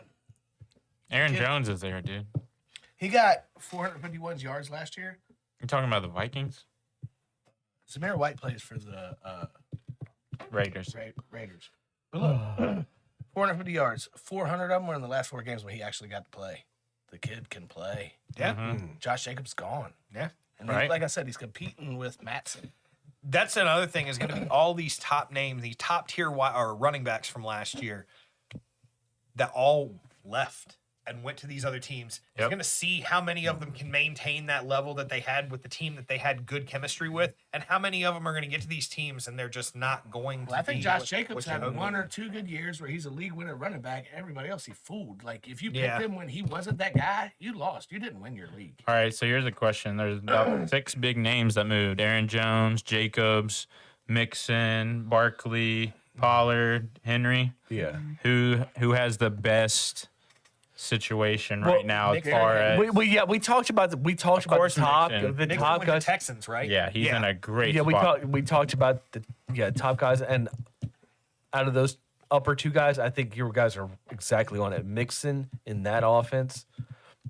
Aaron Jones is there, dude. he got 451 yards last year. You talking about the Vikings? Zamir White plays for the Raiders. Raiders. But look, 450 yards. 400 of them were in the last 4 games when he actually got to play. The kid can play. yeah. Josh Jacobs gone. Yeah. And Right. like I said, he's competing with Matson. That's another thing is going to be all these top names, these top tier or running backs from last year that all left and went to these other teams. He's Yep. going to see how many of them can maintain that level that they had with the team that they had good chemistry with, and how many of them are going to get to these teams and they're just not going to Well, I think be Josh what- Jacobs what you had hoped. 1 or 2 good years where he's a league winner running back. Everybody else he fooled. Like if you picked Yeah. him when he wasn't that guy, you lost. You didn't win your league. All right, so here's a question. There's about 6 big names that moved. Aaron Jones, Jacobs, Mixon, Barkley, Pollard, Henry. Yeah. Who has the best situation right now as far as We talked about the course, top Mixon. the Nick top went to guys. Texans, right? yeah, he's in a great Yeah, spot. we talked about the top guys, and out of those upper 2 guys, I think your guys are exactly on it. Mixon in that offense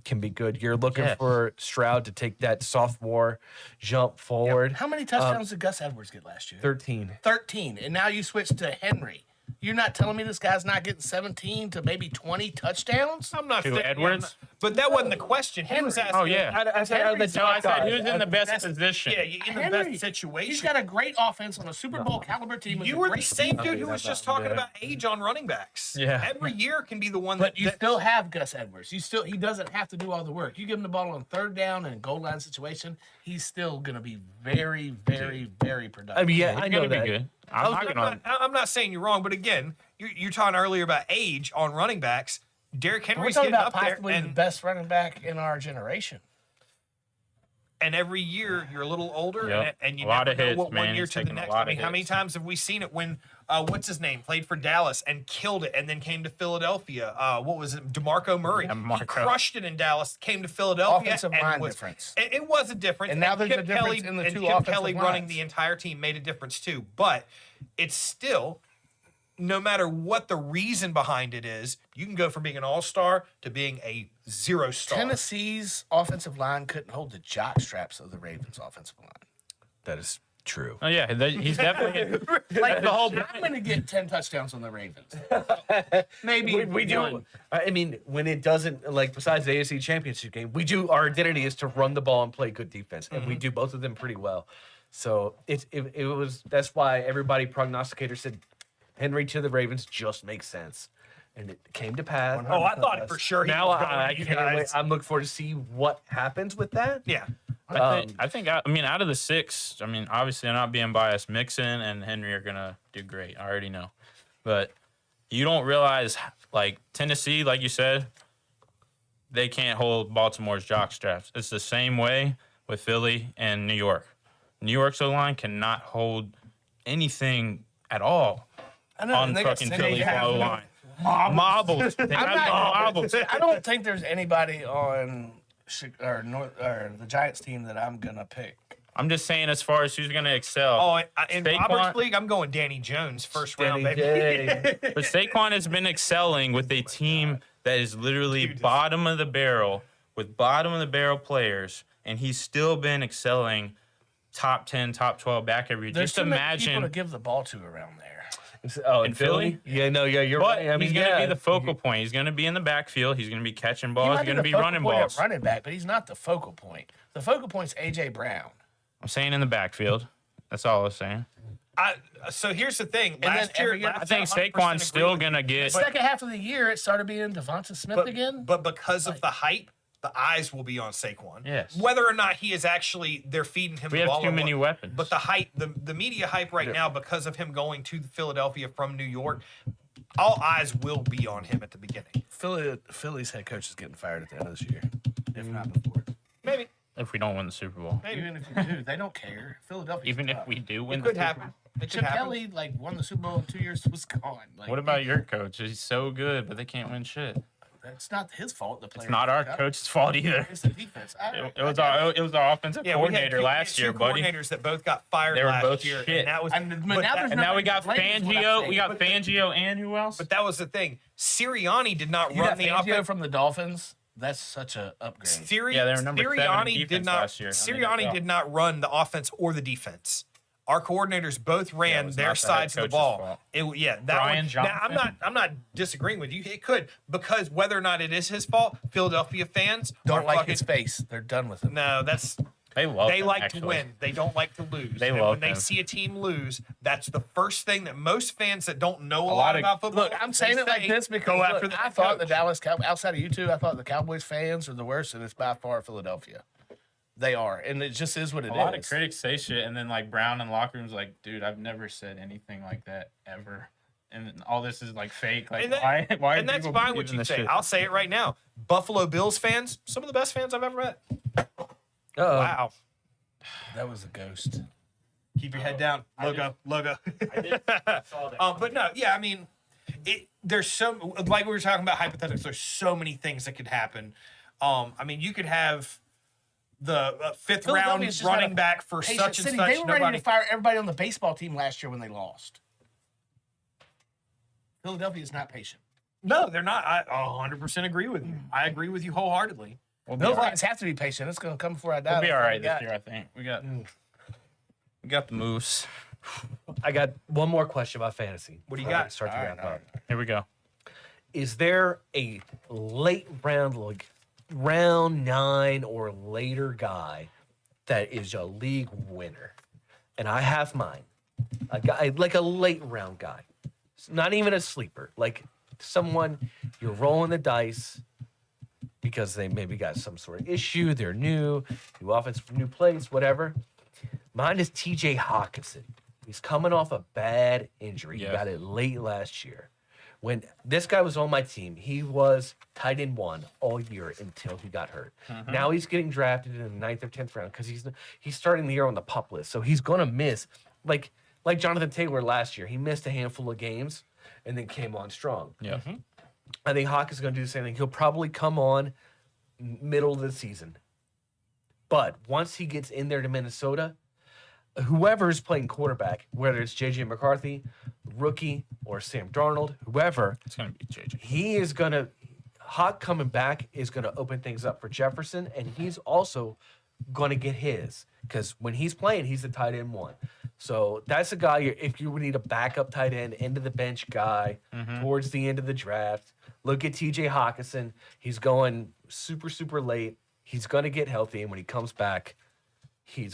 can be good. You're looking Yes. for Stroud to take that sophomore jump forward. How many touchdowns did Gus Edwards get last year? 13. 13. And now you switch to Henry. You're not telling me this guy's not getting 17 to maybe 20 touchdowns? I'm not Who, saying- Edwards? but that wasn't the question. He was asking. Oh, yeah. I said out of the No, I top said guys. he was in the best position. Yeah, in the Henry, best situation. He's got a great offense on a Super Bowl caliber team. with You a were the great same defense. dude who was just talking about age on running backs. Yeah. Every year can be the one But that you that- still have Gus Edwards. He doesn't have to do all the work. You give him the ball on 3rd down and goal line situation, he's still going to be very, very, very productive. I mean, yeah, He's I know gonna be that. good. I'm not gonna. I'm not saying you're wrong, but again, you're talking earlier about age on running backs. Derrick We're Henry's talking getting about up there, possibly the and, best running back in our generation. and every year you're a little older, Yep. and you A lot never of know hits, what man. one year He's to the taking a next. lot I mean, of how many hits. times have we seen it when what's his name played for Dallas and killed it, and then came to Philadelphia? What was it? DeMarco Murray. Yeah, He Marco. crushed it in Dallas, came to Philadelphia, Offensive and line was, difference. It was a difference, And now there's a Chip difference Kelly, in the and two Chip offensive Kelly running lines. the entire team made a difference too. But it's still, no matter what the reason behind it is, you can go from being an all-star to being a 0-star. Tennessee's offensive line couldn't hold the jock straps of the Ravens' offensive line. That is true. Oh yeah, he's definitely. Like the whole. I'm going to get 10 touchdowns on the Ravens. Maybe We do. one. I mean, when it doesn't, like, besides the AFC Championship game, we do. Our identity is to run the ball and play good defense, and we do both of them pretty well. So it was. That's why everybody prognosticator said Henry to the Ravens just makes sense, and it came to pass. Oh, I thought for sure he Now was going I to you can't wait. guys. I'm looking forward to see what happens with that. Yeah. I think. I mean, out of the 6, I mean, obviously, I'm not being biased. Mixon and Henry are gonna do great. I already know, but you don't realize, like Tennessee, like you said, they can't hold Baltimore's jock straps. It's the same way with Philly and New York. New York's O-line cannot hold anything at all I know, on and they got fucking Cindy Philly's Ham. O-line. Marbles. They I'm got not- marbles. I don't think there's anybody on the Giants team that I'm gonna pick. I'm just saying, as far as who's gonna excel. Oh, in Saquon- Robert's league, I'm going Danny Jones first round, Danny baby. J. But Saquon has been excelling with a team that is literally Dude, bottom of the barrel with bottom of the barrel players, and he's still been excelling top 10, top 12 back every year. There's Just too many people to imagine. give the ball to around there. Oh, In Philly? Yeah, no, yeah, you're But right. I mean, he's going to yeah. be the focal point. He's going to be in the backfield. He's going to be catching He balls. might He's going the to be focal running point at balls. running back, but he's not the focal point. The focal point's AJ Brown. I'm saying in the backfield. That's all I was saying. So here's the thing. then Last year, every year- I think 100% Saquon's agree still with you. going to get. Second half of the year, it started being Devonta Smith again. But because of the hype, the eyes will be on Saquon. Yes. Whether or not he is actually, they're feeding him We the have ball. too many weapons. But the hype, the media hype right now, because of him going to Philadelphia from New York, all eyes will be on him at the beginning. Philly's head coach is getting fired at the end of this year, if not before. Maybe. If we don't win the Super Bowl. Even if we do, they don't care. Philadelphia. Even if we do win It the could Super happen. Bowl. It could Chip happen. Kelly won the Super Bowl in 2 years, was gone. Like, What about your coach? He's so good, but they can't win shit. That's not his fault. The player It's not our coach's fault either. It's the defense. It was our offensive Yeah, we had coordinator two- last two year, buddy. coordinators that both got fired They were last both year. shit. And that was, And but, now that, there's And now we got Blame is what I'm Fangio. saying. We got Fangio and who else? but that was the thing. Sirianni did not You run got the Fangio offense. from the Dolphins. That's such a upgrade. Yeah, they were number 7 in Sirianni defense did not. last year. Sirianni did not run the offense or the defense. Our coordinators both ran was their not the sides head of the coach's ball. fault. That Brian one. Now, Johnson? I'm not disagreeing with you. It could, because whether or not it is his fault, Philadelphia fans Don't are like fucking, his face. They're done with him. No, that's They love they him, like actually. to win. They don't like to lose. They and love when they him. see a team lose, that's the first thing that most fans that don't know a lot lot of- about football. Look, I'm saying it like this because go after look, the I thought the coach. Dallas Cowboys, outside of you two, I thought the Cowboys fans are the worst, and it's by far Philadelphia. They are, and it just is what it is. A lot of critics say shit, and then like Brown in locker room's like, dude, I've never said anything like that ever, and all this is like fake. Like, And that- why? And are that's people fine what believing you this say. shit? I'll say it right now. Buffalo Bills fans, some of the best fans I've ever met. Wow. That was a ghost. Keep your head down. Logo. But no, yeah, I mean, there's so, like we were talking about hypotheticals, there's so many things that could happen. I mean, you could have the fifth round Philadelphia's just running not a back for Patient such and City, such. they were ready Nobody. to fire everybody on the baseball team last year when they lost. Philadelphia is not patient. No, they're not. I 100% agree with you. I agree with you wholeheartedly. We'll be Those all right. guys have to be patient. It's going to come before I die. We'll be That's all what right we got. this year, I think. We got the moves. I got one more question about fantasy. What do you before I got? Start to wrap up. Here we go. Is there a late round, like round 9 or later guy that is a league winner? And I have mine. A guy like a late round guy. It's not even a sleeper. Like someone you're rolling the dice because they maybe got some sort of issue. They're new offense, new place, whatever. Mine is TJ Hawkinson. He's coming off a bad injury. He Yes. got it late last year. When this guy was on my team, he was tight end 1 all year until he got hurt. Now he's getting drafted in the 9th or 10th round because he's starting the year on the pup list. So he's gonna miss like Jonathan Taylor last year. He missed a handful of games and then came on strong. Yeah. I think Hawk is going to do the same thing. He'll probably come on middle of the season. But once he gets in there to Minnesota, whoever's playing quarterback, whether it's J.J. McCarthy, rookie, or Sam Darnold, whoever, It's gonna be JJ. he is going to – Hawk coming back is going to open things up for Jefferson, and he's also going to get his because when he's playing, he's the tight end 1. So that's a guy, if you would need a backup tight end, end of the bench guy towards the end of the draft, look at TJ Hawkinson. He's going super, super late. He's going to get healthy, and when he comes back, he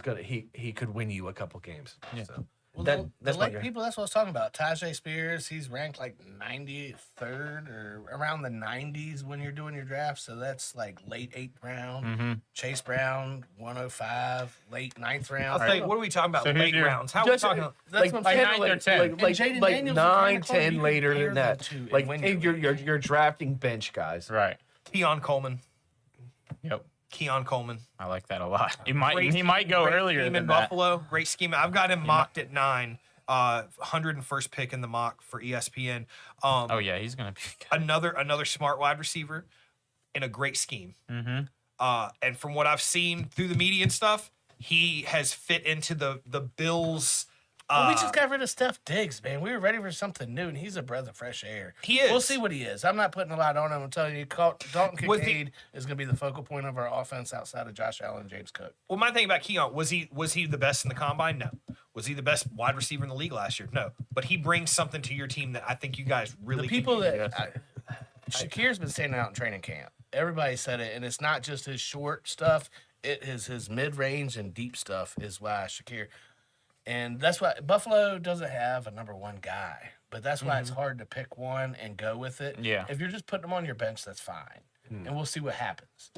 could win you a couple games. Yeah. So Well, that's the my late guy. people, that's what I was talking about. Tajay Spears, he's ranked like 93rd or around the 90s when you're doing your draft. So that's like late 8th round. Chase Brown, 105, late 9th round. I'll say, what are we talking about? So who's late your- rounds. How are we Just talking? That's what I'm like saying. 9 or 10. Like, And Jaden like Daniels is 9, around the corner. 10 You later can than pair that. them two and Like win hey, your you're drafting bench guys. Right. Keon Coleman. Yep. Keon Coleman. I like that a lot. He Great- might go great earlier scheme than in that. Buffalo. Great scheme. I've got him mocked at 9. 101st pick in the mock for ESPN. Oh yeah, he's gonna be good. Another smart wide receiver in a great scheme. And from what I've seen through the media and stuff, he has fit into the Bills. Well, we just got rid of Steph Diggs, man. We were ready for something new, and he's a breath of fresh air. He is. We'll see what he is. I'm not putting a lot on him. I'm telling you, Dalton Was he- Kincaid is going to be the focal point of our offense outside of Josh Allen and James Cook. Well, my thing about Keon, was he the best in the combine? No. Was he the best wide receiver in the league last year? No. But he brings something to your team that I think you guys really The people can that Shakir's been standing out in training camp. Everybody said it, and it's not just his short stuff. It is his mid-range and deep stuff is why Shakir. And that's why Buffalo doesn't have a number 1 guy. But that's why it's hard to pick one and go with it. Yeah. If you're just putting them on your bench, that's fine. And we'll see what happens.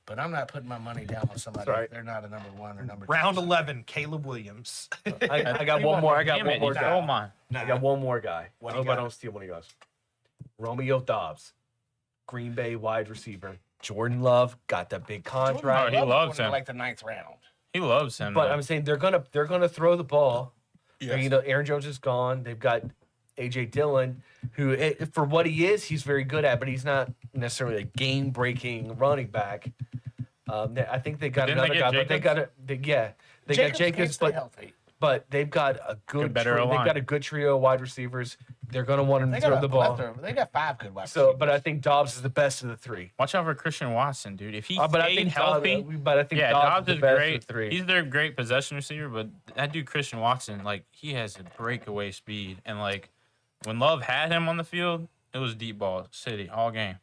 But I'm not putting my money down on somebody Sorry. if they're not a number 1 or number 2. Round 11, Caleb Williams. I got one more. I got Damn one it, more he guy. stole mine. I got one more guy. What I do you hope I got? don't steal one of yours. Romeo Dobbs, Green Bay wide receiver. Jordan Love got that big contract. he loves him. Like the 9th round. He loves him. But though. I'm saying they're gonna throw the ball. Yes. You know, Aaron Jones is gone. They've got AJ Dillon, who for what he is, he's very good at, but he's not necessarily a game-breaking running back. I think they got Didn't they another get guy, but they got they got Jacobs Jacobs, can't stay but healthy. they've got a good better they've O-line. got a good trio of wide receivers. They're gonna want him They to throw got the a ball. plethora. They got 5 good wide So, receivers. but I think Dobbs is the best of the 3. Watch out for Christian Watson, dude. If he But I stayed think healthy, yeah, Dobbs Dobbs is the best great. of the 3. He's their great possession receiver, but that dude Christian Watson, like he has a breakaway speed, and like when Love had him on the field, it was deep ball city all game,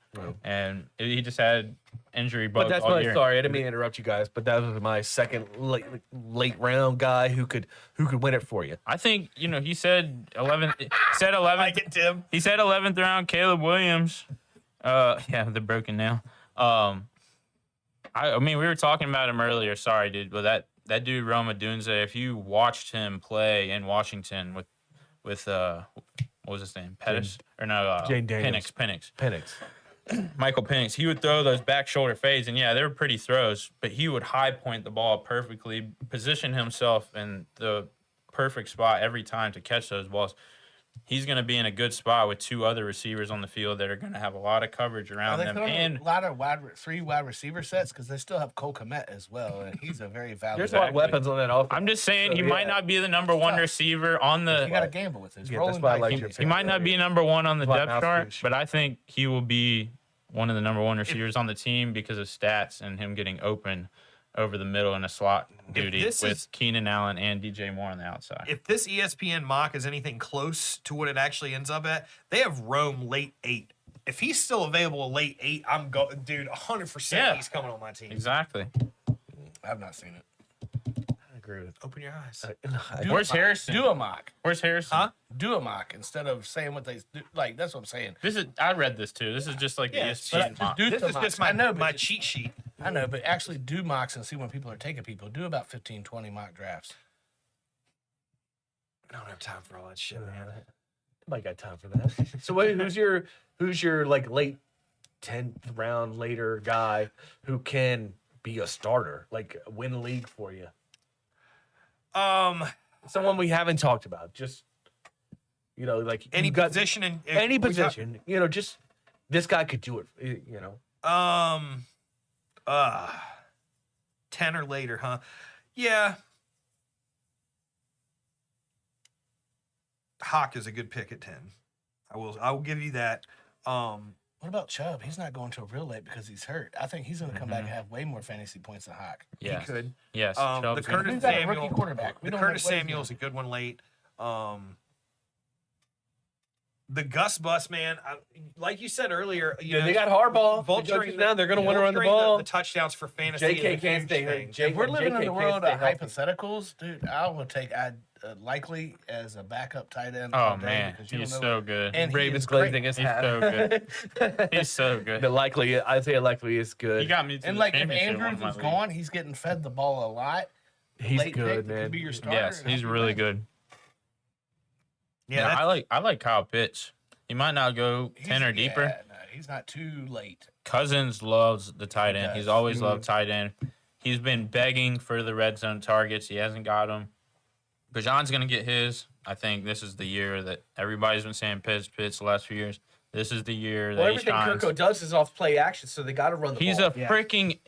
and he just had injury bugs But that's all my year. sorry, I didn't mean to interrupt you guys, but that was my second late round guy who could win it for you. I think he said 11th. Said 11th. Like it, Tim. He said 11th round, Caleb Williams. Yeah, the broken nail. I mean, we were talking about him earlier. Sorry, dude, but that dude Roma Dunze, if you watched him play in Washington with what was his name? Pettis or no? Jane Daniels. Penix. Michael Penix. He would throw those back shoulder fades, and yeah, they were pretty throws, but he would high point the ball perfectly, position himself in the perfect spot every time to catch those balls. He's going to be in a good spot with 2 other receivers on the field that are going to have a lot of coverage around They them. throw And a lot of 3 wide receiver sets because they still have Cole Kmet as well, and he's a very valuable. There's a lot of weapons on that offense. I'm just saying he So, might yeah. not be the number 1 receiver on the. You got to gamble with this. Yeah, that's why I like your He might not be number 1 on the Flat depth mouse chart, switch. but I think he will be one of the number 1 receivers on the team because of stats and him getting open over the middle in a slot duty this with is- Keenan Allen and DJ Moore on the outside. If this ESPN mock is anything close to what it actually ends up at, they have Rome late 8. If he's still available late 8, I'm going, dude, 100% Yeah. he's coming on my team. Exactly. I've not seen it. I agree with Open your eyes. Where's Harrison? Do a mock. Where's Harrison? Huh? Do a mock instead of saying what they do. Like, that's what I'm saying. This is. I read this too. This is just like Yeah, the ESPN but mock. do This the is mocks. just my, I know, but my cheat sheet. I know, but actually do mocks and see when people are taking people. Do about 15, 20 mock drafts. I don't have time for all that shit, man. Nobody got time for that. So who's your like late 10th round later guy who can be a starter, like win a league for you? Someone we haven't talked about, just like Any you got position in any we talk- position, just this guy could do it, 10 or later, huh? Yeah. Hawk is a good pick at 10. I will give you that. What about Chubb? He's not going till real late because he's hurt. I think he's going to come back and have way more fantasy points than Hawk. Yes. He could. Yes. The Chubb's Curtis gonna- He's got a Samuel, rookie quarterback. We the don't know Curtis what he's Samuel is a doing. good one late. The Gus Bus, man, like you said earlier, they got Harbaugh. vulturing now. They're going to want to run the ball. The touchdowns for fantasy. JK is a can't huge stay thing. hurt. If we're living in JK the world can't of stay healthy. hypotheticals, dude, I will take Likely as a backup tight end. Oh all day man, because you he's don't know so good. And he Ravens is great. glazing his He's hat. so good. He's so good. The likely Isaiah Likely is good. He got me to And the like if championship one Andrews of my was leagues. gone, he's getting fed the ball a lot. He's Late pick good, that man. could be your starter. Yes, and he's help you really win. good. Yeah, Yeah, that's- I like Kyle Pitts. He might not go 10 or He's- deeper. yeah, no, he's not too late. Cousins loves the tight He end. He's does. always loved tight end. He's been begging for the red zone targets. He hasn't got them. Bajan's going to get his. I think this is the year that everybody's been saying Pitts the last few years. This is the year that Well, he everything shines. Kirko does is off play action, so they got to run the He's ball.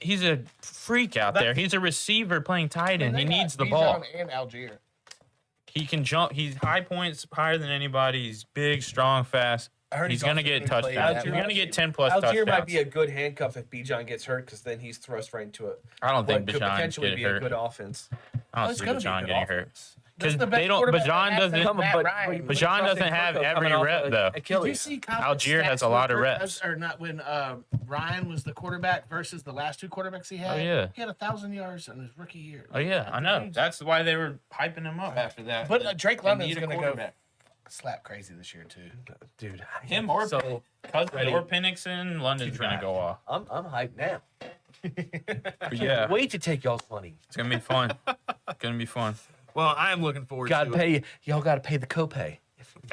he's a freak out there. He's a receiver playing tight end. He needs the ball. Bijan and Algier. He can jump. He's high points, higher than anybody. He's big, strong, fast. I heard He's he's going to also get gonna play touchdowns. that He's going to get 10 plus Algier touchdowns. might be a good handcuff if Bijan gets hurt, because then he's thrust right into it. I don't think What could Bajan potentially get be a hurt. good offense. I don't it's see gonna be a Bajan good getting hurt. offense. Because That's the best they don't. quarterback Bajan that doesn't. has Matt Ryan. Bajan doesn't have every rep though. Did Achilles. you see Kyle Algier Pitts' has a stats lot of when- reps. Or not when Ryan was the quarterback versus the last 2 quarterbacks he had? Oh, yeah. He had 1,000 yards in his rookie year. Oh yeah, I know. That's why they were hyping him up after that. But Drake They London's need a going to go quarterback. slap crazy this year, too. Dude, Him or so Cousins ready. or Penix in London's gonna go off. I'm hyped now. But yeah, Wait to take y'all's money. it's gonna be fun. Gonna be fun. Well, I am looking forward Gotta to pay. Y'all gotta pay the copay.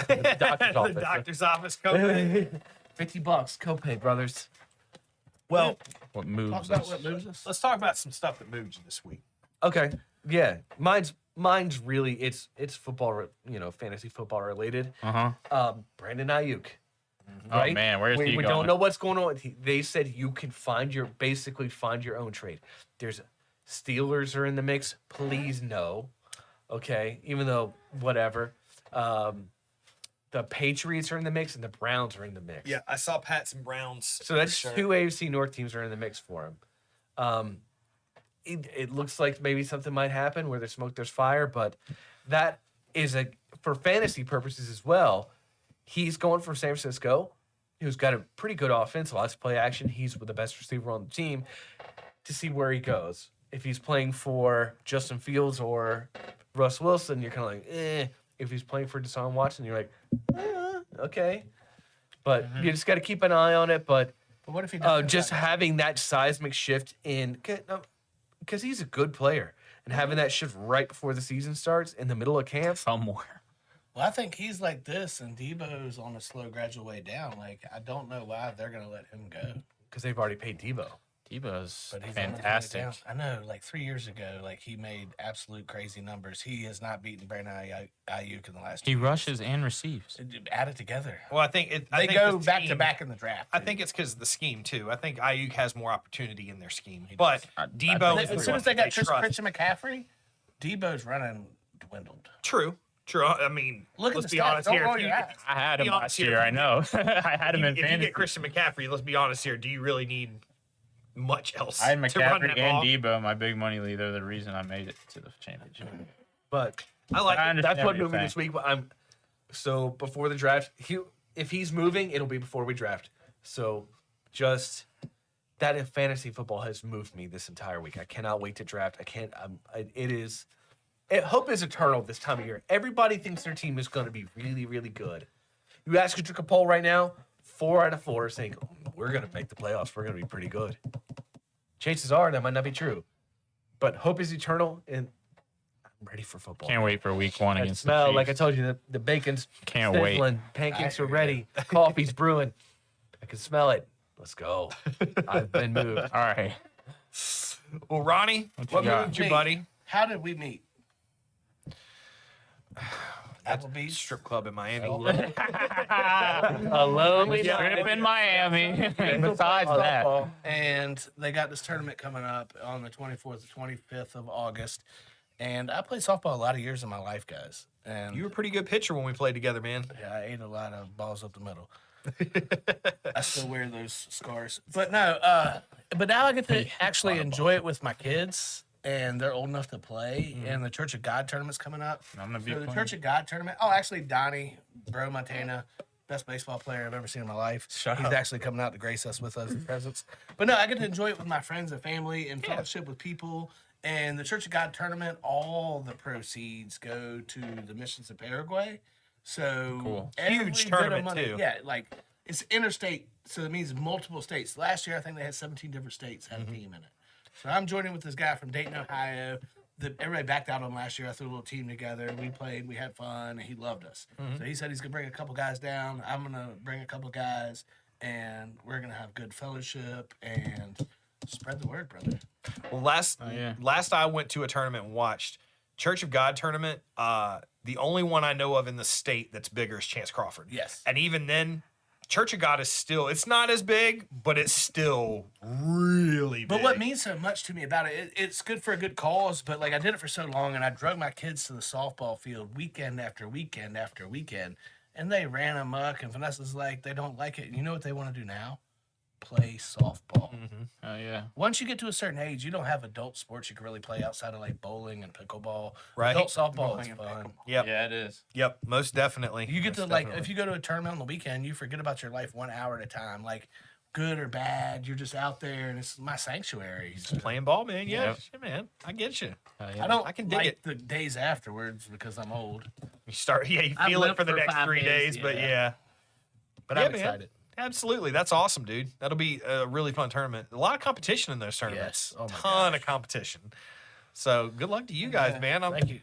The doctor's office. the doctor's office copay. $50 copay, brothers. Well, What moves? Talk about us. what moves us. let's talk about some stuff that moved you this week. Okay. Yeah. Mine's really it's football, fantasy football related. Brandon Ayuk. Right? Oh man, where's he we going? don't know what's going on. They said you can basically find your own trade. There's Steelers are in the mix. Please no. Okay. Even though whatever. The Patriots are in the mix and the Browns are in the mix. Yeah, I saw Pats and Browns. So that's Sure. 2 AFC North teams are in the mix for him. It looks like maybe something might happen where there's smoke, there's fire, but that is for fantasy purposes as well. He's going from San Francisco, who's got a pretty good offense, lots of play action. He's the best receiver on the team to see where he goes. If he's playing for Justin Fields or Russ Wilson, you're kind of like, eh. If he's playing for Deshaun Watson, you're like, okay. But you just got to keep an eye on it. But But what if he doesn't just have having that seismic shift because he's a good player, and having that shift right before the season starts in the middle of camp. Somewhere. Well, I think he's like this, and Debo's on a slow, gradual way down. Like, I don't know why they're going to let him go. Because they've already paid Debo. Debo's But he's on his way fantastic. down. I know, like 3 years ago, like he made absolute crazy numbers. He has not beaten Brandon Ayuk in the last 2 He years. rushes and receives. Add it together. Well, I think They think go the back to scheme- back in the draft. I think it's because of the scheme too. I think Ayuk has more opportunity in their scheme, but Debo I is think as the soon one as they got trust. Christian McCaffrey, Debo's running dwindled. True. I mean, Look at let's the be stats. honest Don't here. roll If you, your eyes. I had him Be honest last here, year. I know. I had him in if you fantasy. get Christian McCaffrey, let's be honest here. Do you really need much else I had to run McCaffrey that and ball? Debo, my big money lead. They're the reason I made it to the championship. But I like I it. understand that's what you're moved me saying. this week. But so before the draft, if he's moving, it'll be before we draft. So just that in fantasy football has moved me this entire week. I cannot wait to draft. I can't. Hope is eternal this time of year. Everybody thinks their team is going to be really, really good. You ask a trick a poll right now, 4 out of 4 are saying we're going to make the playoffs. We're going to be pretty good. Chances are that might not be true, but hope is eternal, and I'm ready for football. Can't wait for week one I against smell, the like I Chiefs. told you, the bacon's Can't wait. sizzling, pancakes are ready, coffee's brewing. I can smell it. Let's go. I've been moved. All right. Well, Ronnie, what you got? moved you, buddy? How did we meet? Applebee's. Strip club in Miami. Alone. Trip in Miami. Besides that, And they got this tournament coming up on the 24th to 25th of August. And I played softball a lot of years in my life, guys. And You were a pretty good pitcher when we played together, man. yeah, I ate a lot of balls up the middle. I still wear those scars. But no, but now I get to actually enjoy it with my kids. And they're old enough to play. And the Church of God tournament's coming up. I'm gonna be So the playing. Church of God tournament. Oh, actually, Donnie, Bro Montana, best baseball player I've ever seen in my life. He's actually coming out to grace us with us presents. But no, I get to enjoy it with my friends and family and fellowship with people. And the Church of God tournament, all the proceeds go to the missions of Paraguay. So Cool. every Huge bit of tournament, money- too. Yeah, like it's interstate, so it means multiple states. Last year, I think they had 17 different states had a team in it. So I'm joining with this guy from Dayton, Ohio. Everybody backed out on him last year. I threw a little team together. We played. We had fun. And he loved us. So he said he's going to bring a couple guys down. I'm going to bring a couple guys. And we're going to have good fellowship and spread the word, brother. Well, last yeah. I went to a tournament and watched Church of God tournament. The only one I know of in the state that's bigger is Chance Crawford. Yes. And even then, Church of God is still, it's not as big, but it's still really big. But what means so much to me about it, it's good for a good cause, but like I did it for so long and I drug my kids to the softball field weekend after weekend after weekend, and they ran amok, and Vanessa's like, they don't like it. And you know what they want to do now? Play softball. Oh yeah. Once you get to a certain age, you don't have adult sports you can really play outside of like bowling and pickleball. Right. Adult softball is fun. Yep. Yeah, it is. Yep. Most definitely. You get to Most like, definitely. if you go to a tournament on the weekend, you forget about your life 1 hour at a time. Like, good or bad, you're just out there, and it's my sanctuary. So playing ball, man. Yeah, Yep. shit, man. I get you. I don't I can dig like it. the days afterwards because I'm old. You start, yeah, you I feel it lived for the for next 5 3 days, days, but yeah. yeah. But Yeah, I'm man. excited. Absolutely. That's awesome, dude. That'll be a really fun tournament. A lot of competition in those tournaments. Yes. Oh my Ton of competition. So good luck to you guys, man. Thank you.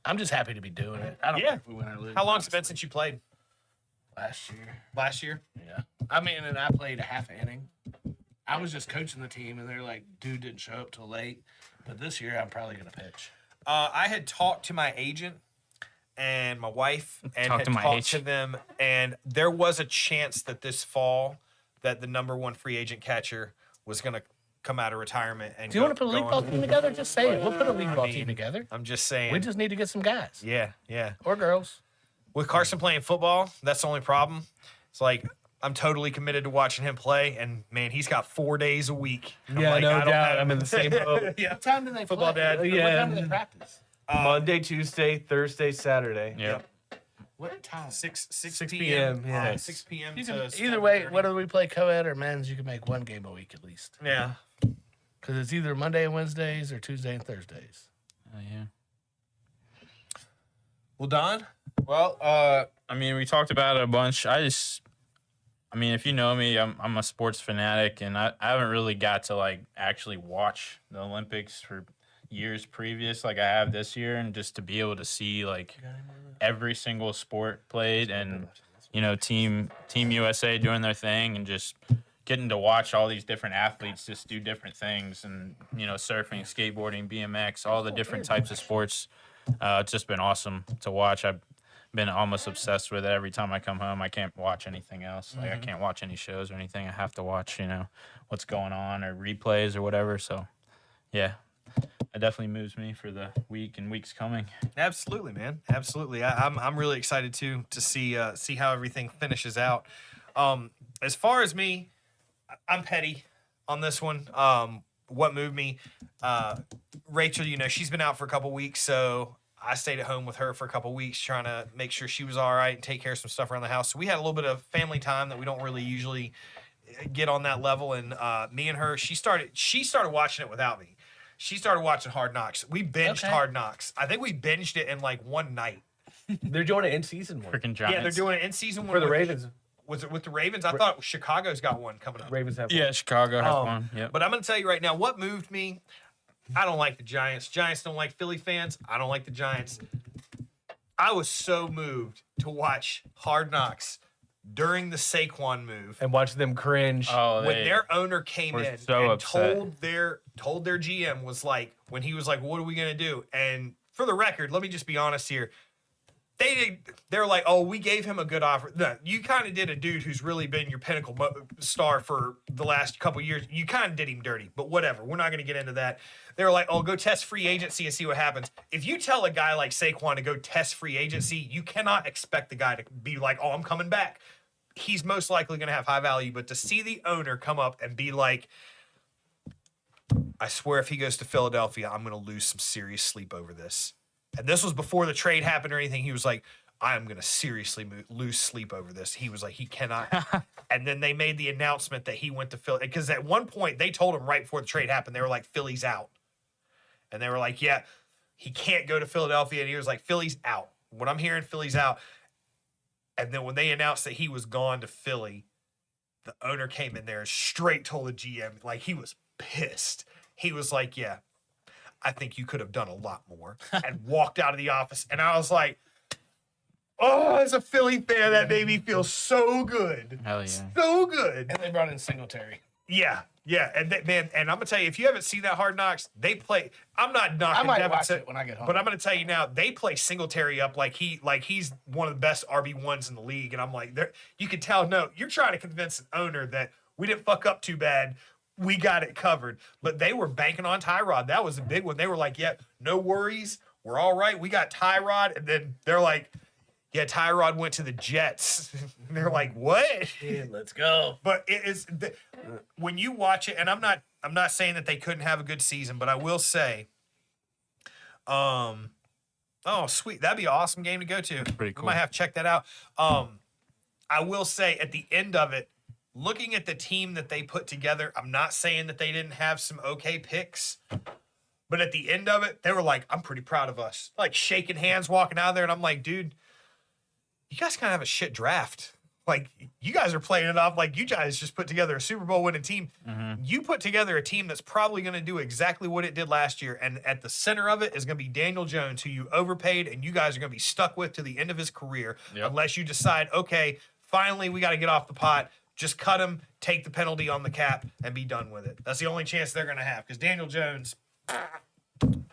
I'm just happy to be doing it. I don't Yeah. care if we win or lose. How long's it been since you played? Last year. Last year? Yeah. I mean, and I played a half inning. I was just coaching the team, and they're like, dude didn't show up till late. But this year, I'm probably going to pitch. I had talked to my agent and my wife and Talk had to my talked H. to them, and there was a chance that this fall that the number one free agent catcher was going to come out of retirement. And Do you want to put a league ball team together? Just say it. We'll put a league ball mean, team together. I'm just saying. We just need to get some guys. Yeah, yeah. Or girls. With Carson playing football, that's the only problem. It's like I'm totally committed to watching him play, and man, he's got 4 days a week. I'm Yeah, like, no I don't doubt. have- I'm in the same boat. Yeah. What time do they Football play? dad. What Yeah. time do they practice? Monday, Tuesday, Thursday, Saturday. Yep. What time? 6 p.m., yeah. 6 p.m. You to can, either way, 7:30. whether we play co-ed or men's, you can make one game a week at least. Yeah. Because it's either Monday and Wednesdays or Tuesday and Thursdays. Yeah. Well, Don, Well, I mean, we talked about it a bunch. I mean, if you know me, I'm a sports fanatic, and I haven't really got to like actually watch the Olympics for years previous, like I have this year, and just to be able to see like every single sport played, and Team USA doing their thing, and just getting to watch all these different athletes just do different things, and surfing, skateboarding, BMX, all the different types of sports. It's just been awesome to watch. I've been almost obsessed with it. Every time I come home, I can't watch anything else. Like I can't watch any shows or anything. I have to watch, what's going on or replays or whatever. So, yeah, it definitely moves me for the week and weeks coming. absolutely, man, absolutely. I'm really excited to see how everything finishes out. As far as me, I'm petty on this one. What moved me? Rachel, she's been out for a couple weeks, so I stayed at home with her for a couple weeks trying to make sure she was all right and take care of some stuff around the house. So we had a little bit of family time that we don't really usually get on that level. And me and her, she started watching it without me. She started watching Hard Knocks. We binged Hard Knocks. I think we binged it in like one night. They're doing it in season one. Freaking Giants. Yeah, they're doing it in season one For the with- Ravens. Was it with the Ravens? I thought Chicago's got one coming up. Ravens have Yeah, Chicago has one. Yep. But I'm going to tell you right now, what moved me, I don't like the Giants. Giants don't like Philly fans. I don't like the Giants. I was so moved to watch Hard Knocks during the Saquon move. and watch them cringe. Oh, When their owner came were in so and upset. told their GM was like, when he was like, what are we going to do? And for the record, let me just be honest here. They're like, oh, we gave him a good offer. No, you kind of did a dude who's really been your pinnacle star for the last couple years. You kind of did him dirty, but whatever. We're not going to get into that. They were like, oh, go test free agency and see what happens. If you tell a guy like Saquon to go test free agency, you cannot expect the guy to be like, oh, I'm coming back. He's most likely going to have high value, but to see the owner come up and be like, I swear if he goes to Philadelphia, I'm going to lose some serious sleep over this. And this was before the trade happened or anything. He was like, I am going to seriously lose sleep over this. He was like, he cannot. And then they made the announcement that he went to Philly. Because at one point, they told him right before the trade happened, they were like, Philly's out. And they were like, yeah, he can't go to Philadelphia. And he was like, Philly's out. What I'm hearing, Philly's out. And then when they announced that he was gone to Philly, the owner came in there and straight told the GM, like he was pissed. He was like, yeah, I think you could have done a lot more, and walked out of the office. And I was like, oh, as a Philly fan, that made me feel so good. Hell yeah. So good. And they brought in Singletary. Yeah. And man, and I'm gonna tell you, if you haven't seen that Hard Knocks, they play. I'm not knocking. I might Devin watch it when I get home. but I'm gonna tell you now, they play Singletary up like he's one of the best RB1s in the league, and I'm like, you can tell. No, you're trying to convince an owner that we didn't fuck up too bad. We got it covered. But they were banking on Tyrod. That was a big one. They were like, yeah, no worries. We're all right. We got Tyrod. And then they're like, yeah, Tyrod went to the Jets. And they're like, what? Yeah, let's go. But it is when you watch it, and I'm not saying that they couldn't have a good season, but I will say, oh sweet, that'd be an awesome game to go to. Pretty cool. I might have to check that out. I will say at the end of it, looking at the team that they put together, I'm not saying that they didn't have some okay picks, but at the end of it, they were like, I'm pretty proud of us. Like shaking hands, walking out of there, and I'm like, dude, you guys kind of have a shit draft. like you guys are playing it off like you guys just put together a Super Bowl winning team. You put together a team that's probably going to do exactly what it did last year, and at the center of it is going to be Daniel Jones, who you overpaid, and you guys are going to be stuck with to the end of his career, unless you decide, okay, finally we got to get off the pot. Just cut him, take the penalty on the cap, and be done with it. That's the only chance they're going to have because Daniel Jones.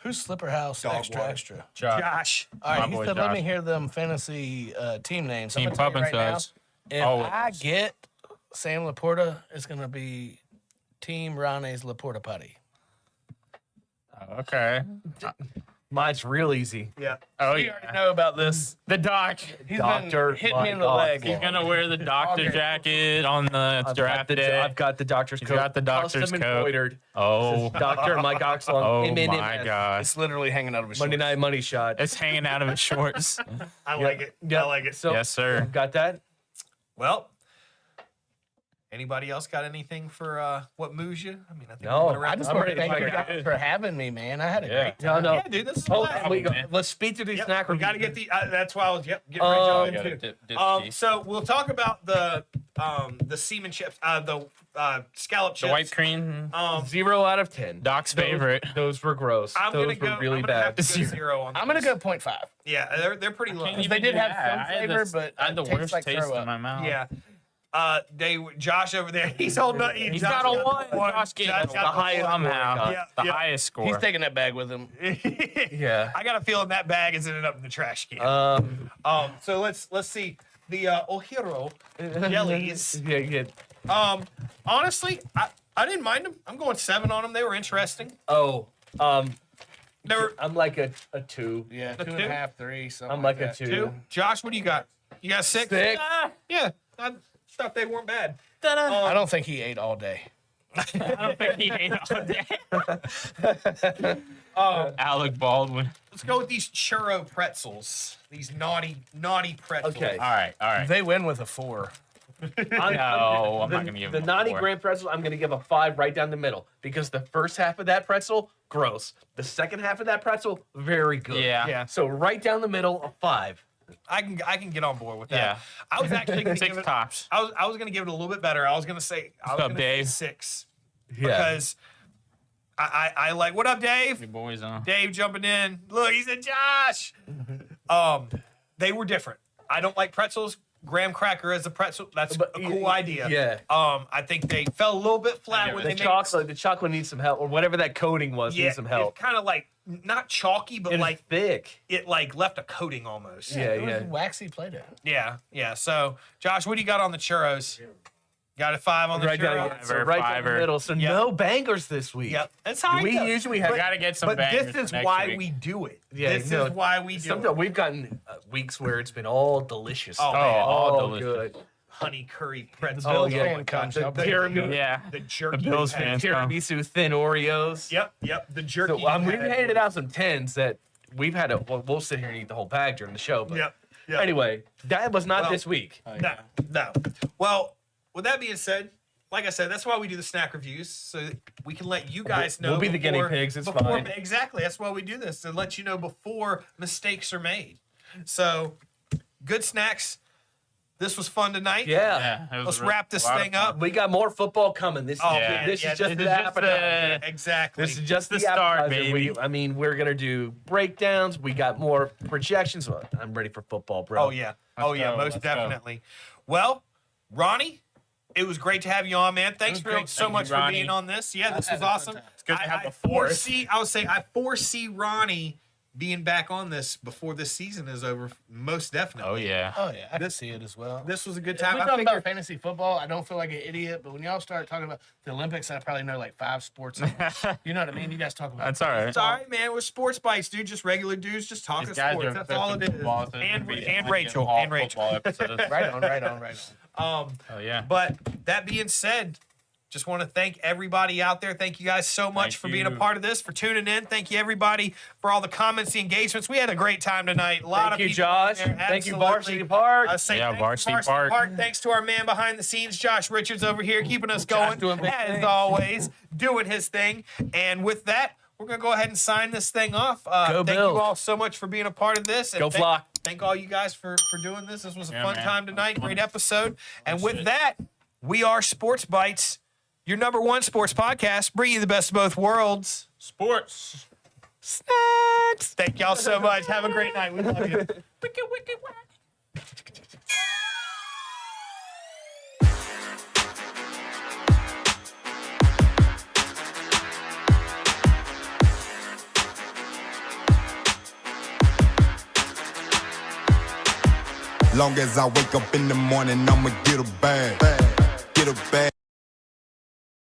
Who's Slipper House extra water. extra? Josh. All right, My he boy said, let me Josh. hear them fantasy team names. I'm Team gonna tell you Puppin right now, says. if Oh, I get Sam Laporta, it's going to be Team Ronnie's Laporta Putty. Okay. Mine's real easy. Yeah. Oh, You yeah. already know about this. The doc. He's Doctor, been hitting my me in the God. leg. He's gonna wear the doctor Okay. jacket on the draft day. I've got the doctor's He's coat. got the doctor's custom coat. embroidered. Oh, Doctor Mike Oxlong. oh M&M. my gosh! It's literally hanging out of his Monday shorts. Night Money Shot. It's hanging out of his shorts. I like it. I like it. So, Yes, sir. Got that? Well, anybody else got anything for what moves you? I mean, I think No, we went around I just the want horn. to thank you Yeah. guys for having me, man. I had a Yeah. great No, time. no. Yeah, dude, this is Oh, man. let's speed through these Yep, snack we reviews. got to get the. That's why I was getting ready to Oh, jump gotta into. dip tea. So we'll talk about the semen chips, the scallop chips. The white cream. 0 out of 10. Doc's Those- favorite. Those were gross. I'm those gonna go. were really I'm gonna have bad. to go 0 on. I'm going to those. go 0.5. Yeah, they're pretty low. Can't they even did do have that. some I had flavor, the- but I had the it tastes worst like taste throw in up. my mouth. Yeah. Josh over there, he's holding up. He's got a one. Josh gave Josh us got the highest somehow. Yeah, the yeah. highest score. He's taking that bag with him. Yeah. I got a feeling that bag is ended up in the trash can. So let's see the Ohiro jellies. Yeah. Honestly, I didn't mind them. I'm going 7 on them. They were interesting. Oh, They were I'm like a 2. Yeah, The 2.5, 3, something I'm like a that. 2. 2. Josh, what do you got? You got 6? 6. Yeah, I thought they weren't bad. I don't think he ate all day. I don't think he ate all day. Alec Baldwin. Let's go with these churro pretzels. These naughty pretzels. Okay. All right. They win with a 4. No, I'm not gonna give the him a naughty 4. graham pretzel. I'm gonna give a 5 right down the middle because the first half of that pretzel, gross. The second half of that pretzel, very good. Yeah. Yeah. So right down the middle, a 5. I can get on board with that. Yeah. I was actually going to 6 give it. tops. I was going to give it a little bit better. I was going to say What's up, Dave? 6 Yeah. because I like. What up, Dave? Your boys on. Dave jumping in. Look, he said Josh. They were different. I don't like pretzels. Graham cracker as a pretzel. That's But a cool idea. yeah. I think they fell a little bit flat when The they made chocolate needs some help, or whatever that coating was needs some help. It's kind of like not chalky, but It's like thick. it like left a coating almost. Yeah, It was yeah. waxy Play-Doh. Yeah. So, Josh, what do you got on the churros? Got a 5 on the Right down, churros. so right down the Fiver. middle. So Yep. no bangers this week. Yep, that's how We I go. usually have. We gotta get some But bangers this is next why week. we do it. Yeah, this no, is why we do Sometimes it. we've gotten weeks where it's been all delicious. Oh, man. all Oh, delicious. good. Honey curry pretzels. Oh, Bills yeah. fan comes. Y'all better- Pyramid. Yeah. The jerky. The Bills patties. fans come. Tiramisu thin Oreos. Yep. The jerky. So we've patties. handed out some 10s that we've had. We'll sit here and eat the whole bag during the show. But Yep. anyway, that was not Well, this week. No. Well, with that being said, like I said, that's why we do the snack reviews, so that we can let you guys know. We'll be the guinea pigs, it's fine. Exactly. That's why we do this, to let you know before mistakes are made. So, good snacks. This was fun tonight. Yeah. It was Let's a wrap this lot of thing fun. up. We got more football coming. This Oh, is man. this Yeah, is just this the is just appetizer. Exactly. This is just the the start, appetizer. baby. We're gonna do breakdowns. We got more projections. I'm ready for football, bro. Oh yeah. Let's go, Most let's go. definitely. Well, Ronnie, it was great to have you on, man. Thanks so Thank you, much for Ronnie. being on this. Yeah, this was had a fun awesome. time. It's good to have the fourth. I foresee Ronnie being back on this before this season is over. Most definitely. Oh yeah. Oh, yeah. I can see it as well. This was a good If time. we I talk figure- about fantasy football, I don't feel like an idiot, but when y'all start talking about the Olympics, I probably know like 5 sports. You know what I mean? You guys talk about That's all right. It's all right, man. We're sports bites, dude. Just regular dudes, just talking These guys sports. are That's all it is. football, so it's And gonna be and like Rachel. all And Rachel. football episodes. right on. Oh yeah. But that being said, just want to thank everybody out there. Thank you guys so much Thank for being a you. part of this, for tuning in. Thank you, everybody, for all the comments, the engagements. We had a great time tonight. A lot Thank of you, people on Josh. there. Thank you, Absolutely. Varsity Park. Say Yeah, thank you, Varsity Park. Thanks to our man behind the scenes, Josh Richards, over here, keeping us going, doing big as things. always, doing his thing. And with that, we're going to go ahead and sign this thing off. Go Thank Bills. you all so much for being a part of this. And Go thank- Flock. thank all you guys for doing this. This was a fun man. time tonight. Great episode. And with that, we are Sports Bites, your #1 sports podcast, bringing you the best of both worlds. Sports. Snacks. Thank y'all so much. Have a great night. We love you. Long as I wake up in the morning, I'ma get a bag. Get a bag.